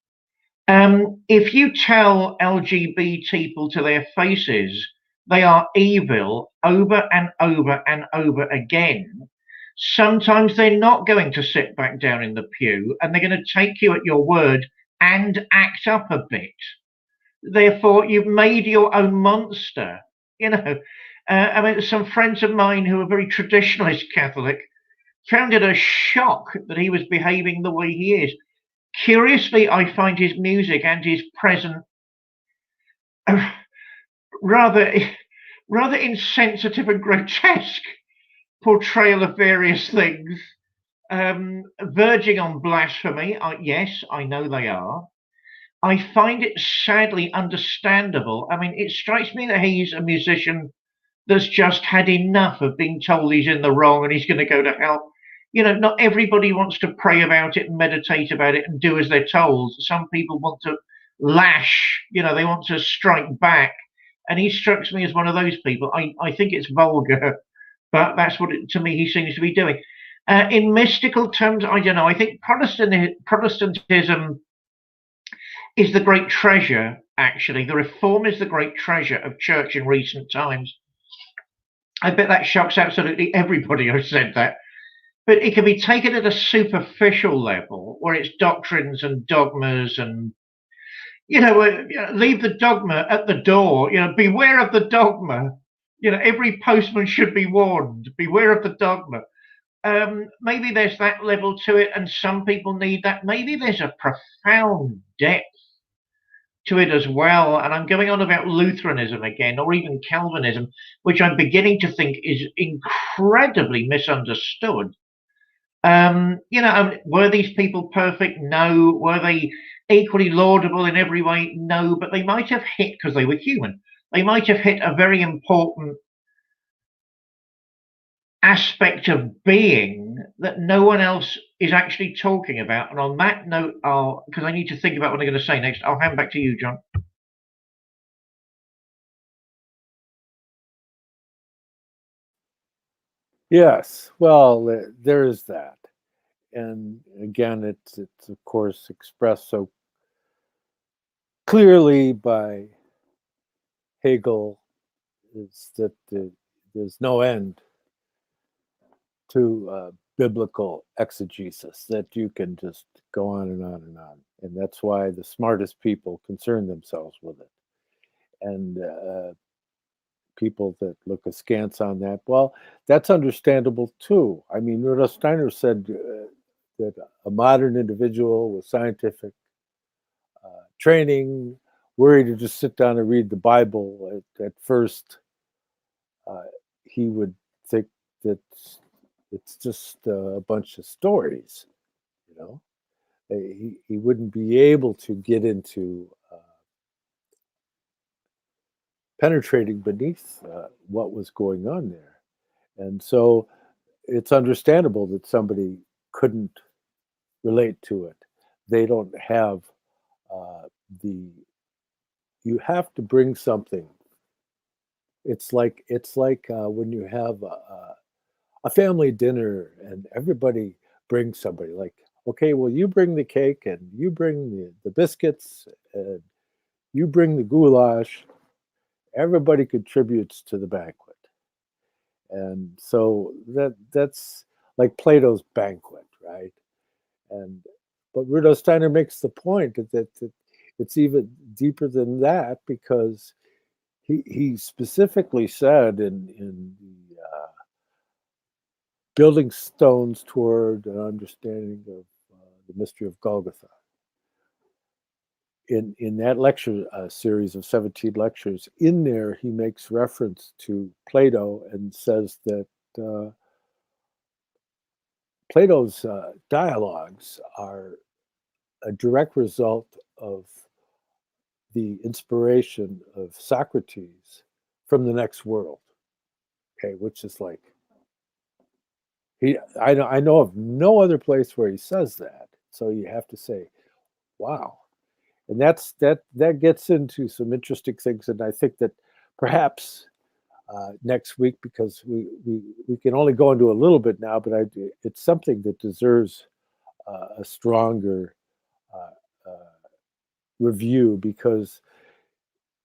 If you tell LGBT people to their faces they are evil over and over and over again, sometimes they're not going to sit back down in the pew and they're going to take you at your word and act up a bit. Therefore, you've made your own monster. I mean, some friends of mine who are very traditionalist Catholic found it a shock that he was behaving the way he is. Curiously, I find his music and his present rather insensitive and grotesque portrayal of various things, verging on blasphemy. Yes, I know they are. I find it sadly understandable. I mean, it strikes me that he's a musician that's just had enough of being told he's in the wrong and he's going to go to hell. Not everybody wants to pray about it and meditate about it and do as they're told. Some people want to lash, they want to strike back. And he strikes me as one of those people. I think it's vulgar, but that's what, to me, he seems to be doing. In mystical terms, I don't know. I think Protestantism is the great treasure, actually. The Reform is the great treasure of church in recent times. I bet that shocks absolutely everybody who said that. But it can be taken at a superficial level where it's doctrines and dogmas and, leave the dogma at the door, beware of the dogma. Every postman should be warned, beware of the dogma. Maybe there's that level to it and some people need that. Maybe there's a profound depth to it as well. And I'm going on about Lutheranism again, or even Calvinism, which I'm beginning to think is incredibly misunderstood. Were these people perfect? No. Were they equally laudable in every way? No. But they might have hit, because they were human, they might have hit a very important aspect of being that no one else is actually talking about. And on that note, because I need to think about what I'm going to say next, I'll hand back to you, John. Yes, well, there is that. And again, it's of course expressed so clearly by Hegel, is that there's no end to biblical exegesis, that you can just go on and on and on. And that's why the smartest people concern themselves with it. And people that look askance on that, well, that's understandable too. I mean, Rudolf Steiner said that a modern individual with scientific training, were to just sit down and read the Bible, at first he would think that it's just a bunch of stories, He wouldn't be able to get into penetrating beneath what was going on there. And so it's understandable that somebody couldn't relate to it. They don't have you have to bring something. It's like when you have a family dinner and everybody brings somebody, like, okay, well, you bring the cake and you bring the biscuits and you bring the goulash. Everybody contributes to the banquet. And so that's like Plato's banquet, right? But Rudolf Steiner makes the point that it's even deeper than that, because he specifically said in the Building Stones Toward an Understanding of the Mystery of Golgotha, in that lecture series of 17 lectures, in there he makes reference to Plato and says that Plato's dialogues are a direct result of the inspiration of Socrates from the next world. Okay, which is like I know of no other place where he says that. So you have to say, wow. And that gets into some interesting things. And I think that perhaps next week, because we can only go into a little bit now, but it's something that deserves a stronger review, because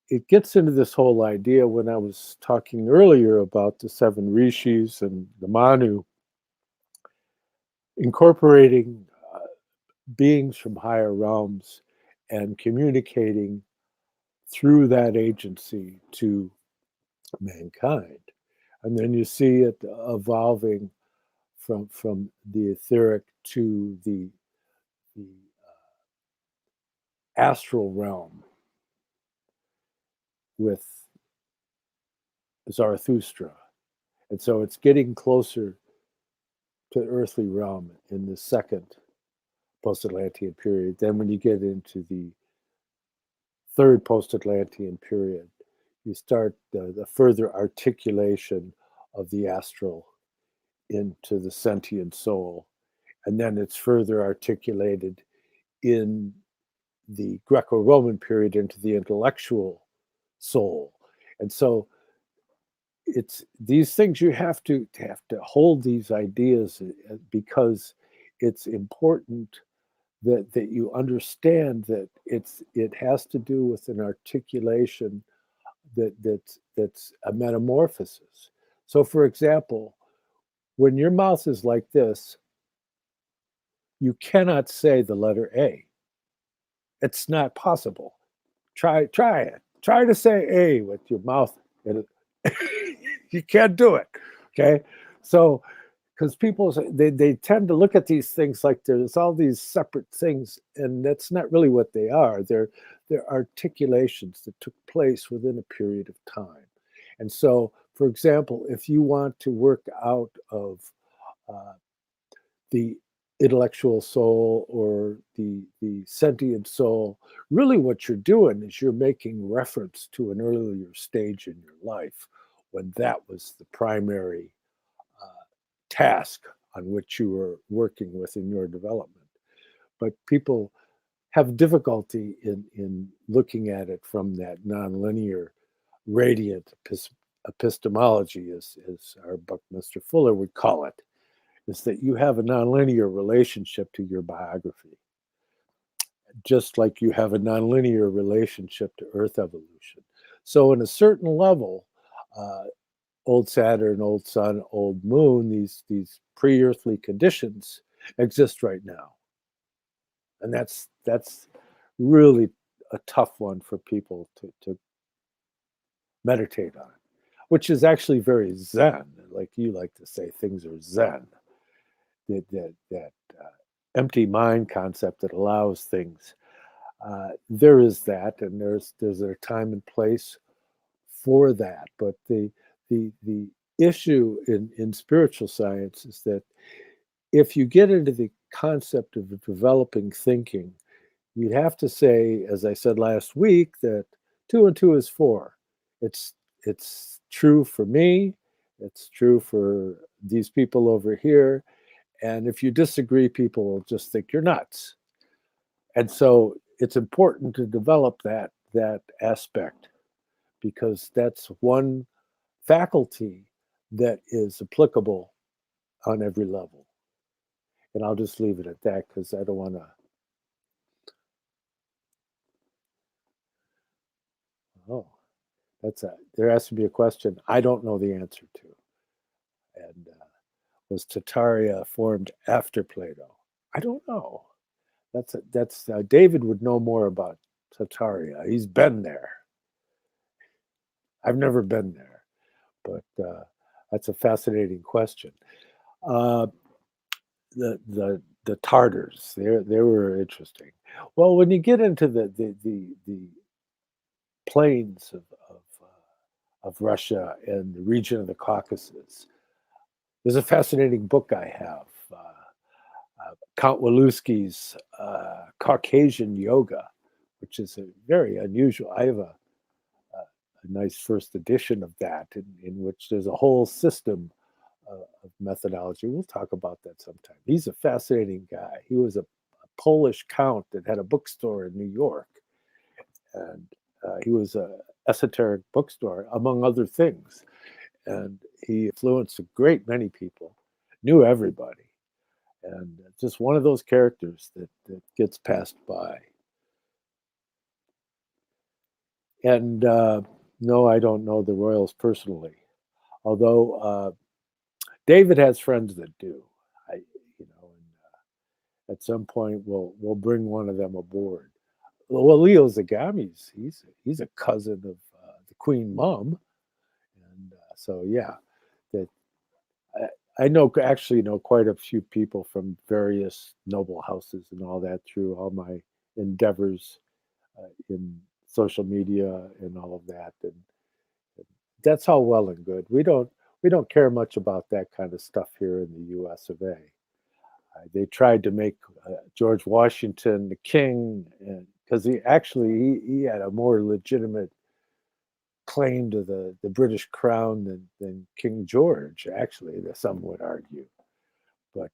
it gets into this whole idea when I was talking earlier about the 7 rishis and the Manu incorporating beings from higher realms and communicating through that agency to mankind. And then you see it evolving from the etheric to the astral realm with Zarathustra. And so it's getting closer to the earthly realm in the second post-Atlantean period. Then when you get into the third post-Atlantean period, you start the further articulation of the astral into the sentient soul. And then it's further articulated in the Greco-Roman period into the intellectual soul. And so it's these things you have to hold these ideas, because it's important that you understand that it has to do with an articulation that's a metamorphosis. So for example, when your mouth is like this, you cannot say the letter A. It's not possible. Try it. Try to say A with your mouth. You can't do it. Okay. So, because people, they tend to look at these things like there's all these separate things, and that's not really what they are. They're articulations that took place within a period of time. And so, for example, if you want to work out of the intellectual soul or the sentient soul, really what you're doing is you're making reference to an earlier stage in your life when that was the primary task on which you were working with in your development. But people have difficulty in looking at it from that nonlinear, radiant epistemology, as our Buckminster Fuller would call it, is that you have a nonlinear relationship to your biography, just like you have a nonlinear relationship to Earth evolution. So, in a certain level, old Saturn, old Sun, old Moon, these pre-earthly conditions exist right now, and that's really a tough one for people to meditate on, which is actually very Zen. Like you like to say, things are Zen. That empty mind concept that allows things. There is that, and there's a time and place for that. But the issue in spiritual science is that if you get into the concept of developing thinking, you'd have to say, as I said last week, that 2 and 2 is 4. It's true for me. It's true for these people over here. And if you disagree, people will just think you're nuts. And so it's important to develop that aspect, because that's one faculty that is applicable on every level. And I'll just leave it at that, because I don't want to. Oh, they're asking me a question I don't know the answer to. And was Tartaria formed after Plato? I don't know. That's David would know more about Tartaria. He's been there. I've never been there, but that's a fascinating question. The Tartars, they were interesting. Well, when you get into the plains of Russia and the region of the Caucasus, there's a fascinating book I have, Count Walewski's Caucasian Yoga, which is a very unusual. I have a nice first edition of that, in which there's a whole system of methodology. We'll talk about that sometime. He's a fascinating guy. He was a Polish count that had a bookstore in New York, and he was a esoteric bookstore, among other things. And he influenced a great many people, knew everybody, and just one of those characters that gets passed by. And no, I don't know the royals personally, although David has friends that do. And, at some point we'll bring one of them aboard. Well, Leo Zagami's he's a cousin of the Queen Mum, and so yeah, that I actually know quite a few people from various noble houses and all that through all my endeavors in social media and all of that, and that's all well and good. We don't care much about that kind of stuff here in the U.S. of A. They tried to make George Washington the king, because he had a more legitimate claim to the British crown than King George. Actually, some would argue, but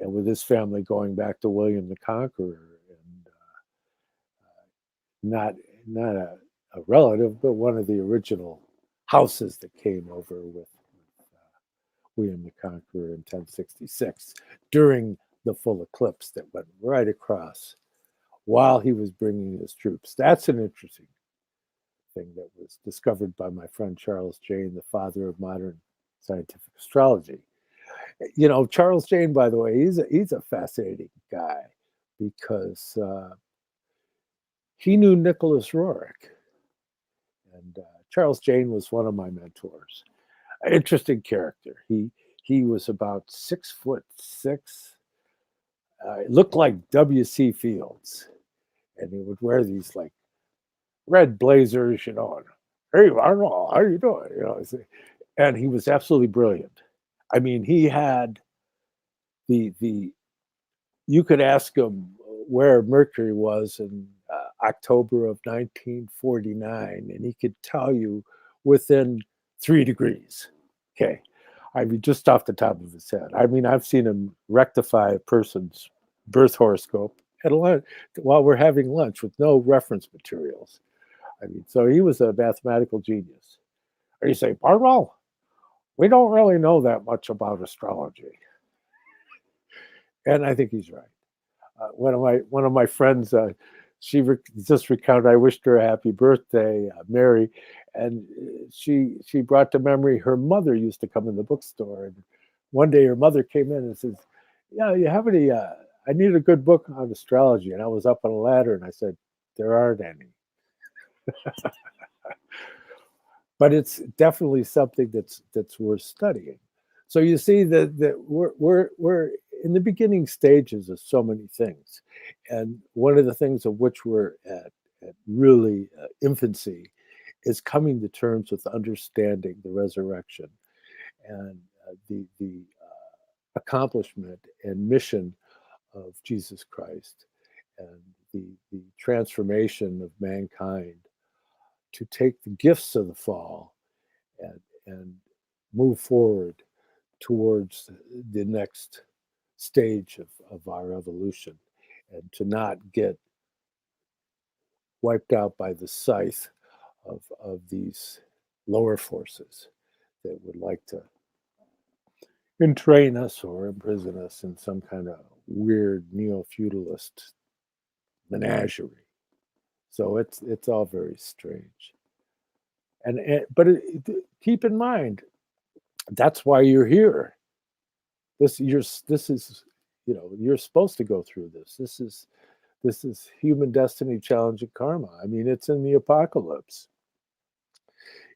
and with his family going back to William the Conqueror, and not a relative, but one of the original houses that came over with William the Conqueror in 1066 during the full eclipse that went right across while he was bringing his troops. That's an interesting thing that was discovered by my friend Charles Jane, the father of modern scientific astrology. Charles Jane, by the way, he's a fascinating guy because he knew Nicholas Roerich, and Charles Jane was one of my mentors. An interesting character. He was about 6'6". It looked like W.C. Fields, and he would wear these like red blazers, and hey, Arnold, how you doing? And he was absolutely brilliant. I mean, he had the you could ask him where Mercury was in October of 1949, and he could tell you within 3 degrees. Okay. I mean, just off the top of his head. I mean, I've seen him rectify a person's birth horoscope at lunch while we're having lunch with no reference materials. I mean, so he was a mathematical genius. Or you say, Barnwell, we don't really know that much about astrology. And I think he's right. One of my friends, she just recounted, I wished her a happy birthday, Mary, and she brought to memory her mother used to come in the bookstore, and one day her mother came in and says, "Yeah, you have any? I need a good book on astrology." And I was up on a ladder, and I said, "There aren't any." But it's definitely something that's worth studying. So you see that we're in the beginning stages of so many things, and one of the things of which we're at really infancy is coming to terms with understanding the resurrection and the accomplishment and mission of Jesus Christ, and the transformation of mankind to take the gifts of the fall and move forward towards the next stage of our evolution, and to not get wiped out by the scythe of these lower forces that would like to entrain us or imprison us in some kind of weird neo-feudalist menagerie. So it's all very strange. But keep in mind, that's why you're here. This is you're supposed to go through this. This is human destiny challenging karma. I mean, it's in the Apocalypse.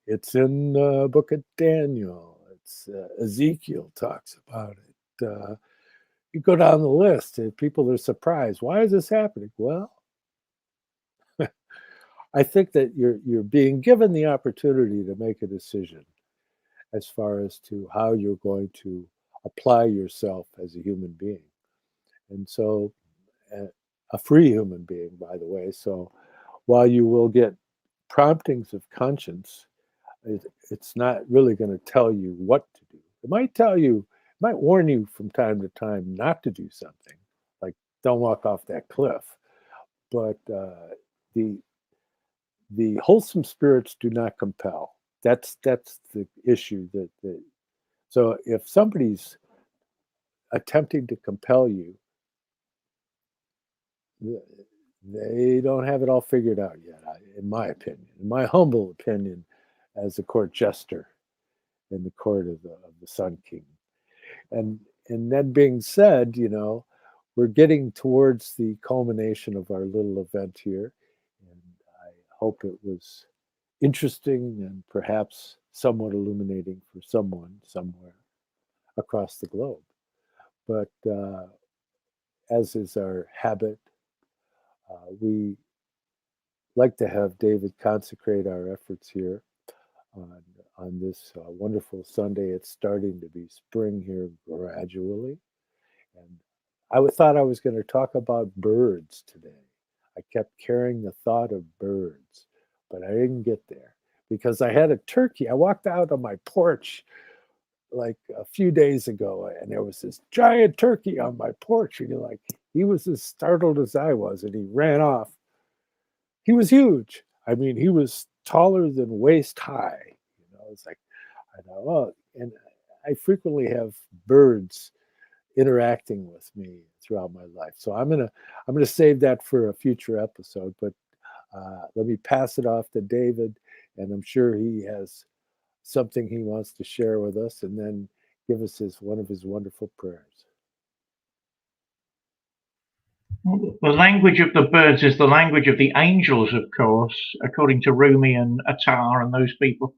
It's in the book of Daniel. It's Ezekiel talks about it. You go down the list, and people are surprised. Why is this happening? Well, I think that you're being given the opportunity to make a decision as far as to how you're going to apply yourself as a human being. And so, a free human being, by the way. So while you will get promptings of conscience, it's not really going to tell you what to do. It might warn you from time to time not to do something, like don't walk off that cliff. But the wholesome spirits do not compel. That's the issue. So if somebody's attempting to compel you, they don't have it all figured out yet, in my opinion, in my humble opinion, as a court jester in the court of the Sun King. And that being said, we're getting towards the culmination of our little event here, and I hope it was interesting and perhaps somewhat illuminating for someone somewhere across the globe. But as is our habit, we like to have David consecrate our efforts here on this wonderful Sunday. It's starting to be spring here gradually. And I thought I was going to talk about birds today. I kept carrying the thought of birds, but I didn't get there because I had a turkey. I walked out on my porch like a few days ago, and there was this giant turkey on my porch. And he was as startled as I was, and he ran off. He was huge. I mean, he was taller than waist high. It's like, I know, well, and I frequently have birds interacting with me throughout my life. So I'm gonna save that for a future episode. But let me pass it off to David, and I'm sure he has something he wants to share with us, and then give us one of his wonderful prayers. The language of the birds is the language of the angels, of course, according to Rumi and Attar and those people.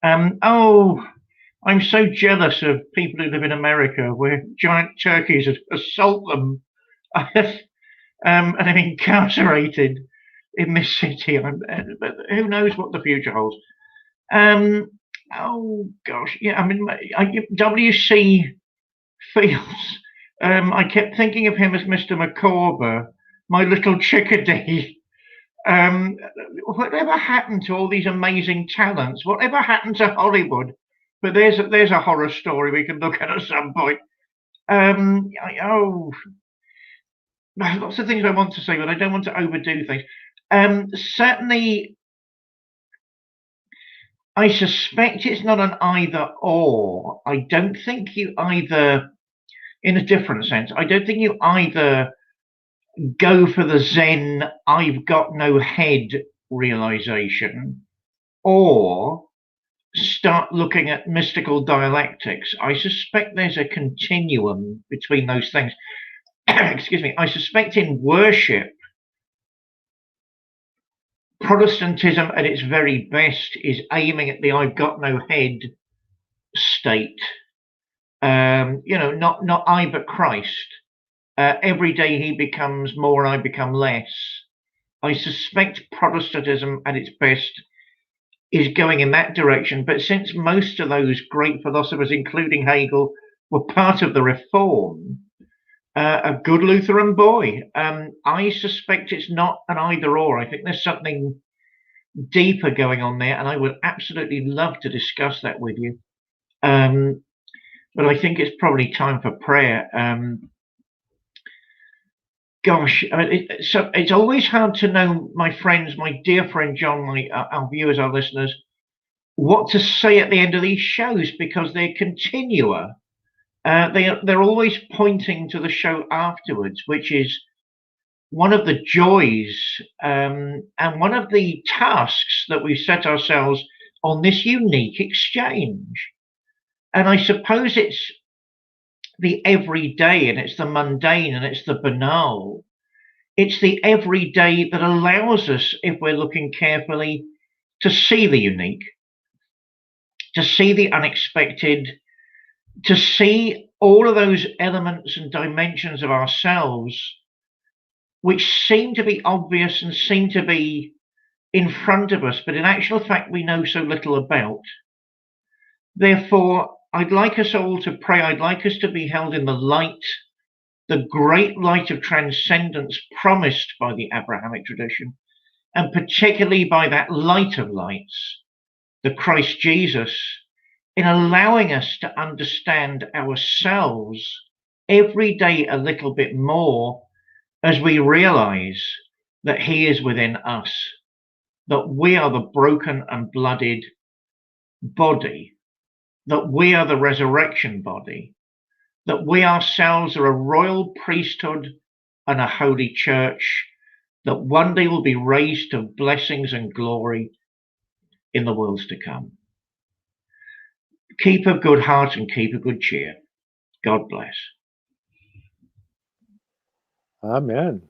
I'm so jealous of people who live in America where giant turkeys assault them and are incarcerated in this city. But who knows what the future holds? W.C. Fields. I kept thinking of him as Mr. Micawber, my little chickadee. Whatever happened to all these amazing talents? Whatever happened to Hollywood? But there's a horror story we can look at some point. Lots of things I want to say, but I don't want to overdo things. Certainly, I suspect it's not an either or. I don't think you either, in a different sense, I don't think you either go for the Zen, I've got no head realization, or start looking at mystical dialectics. I suspect there's a continuum between those things. Excuse me. I suspect in worship, Protestantism at its very best is aiming at the I've got no head state. Not I but Christ. Every day he becomes more, I become less. I suspect Protestantism at its best is going in that direction. But since most of those great philosophers, including Hegel, were part of the Reform, a good Lutheran boy, I suspect it's not an either or. I think there's something deeper going on there, and I would absolutely love to discuss that with you. But I think it's probably time for prayer. It's always hard to know, my friends, my dear friend John, our viewers, our listeners, what to say at the end of these shows, because they're continua. They're always pointing to the show afterwards, which is one of the joys and one of the tasks that we set ourselves on this unique exchange. And I suppose it's the everyday, and it's the mundane, and it's the banal. It's the everyday that allows us, if we're looking carefully, to see the unique, to see the unexpected, to see all of those elements and dimensions of ourselves which seem to be obvious and seem to be in front of us, but in actual fact we know so little about. Therefore, I'd like us all to pray. I'd like us to be held in the light, the great light of transcendence promised by the Abrahamic tradition. and particularly by that light of lights, the Christ Jesus, in allowing us to understand ourselves every day a little bit more as we realize that he is within us, that we are the broken and bloodied body, that we are the resurrection body, that we ourselves are a royal priesthood and a holy church, that one day will be raised to blessings and glory in the worlds to come. Keep a good heart and keep a good cheer. God bless. Amen.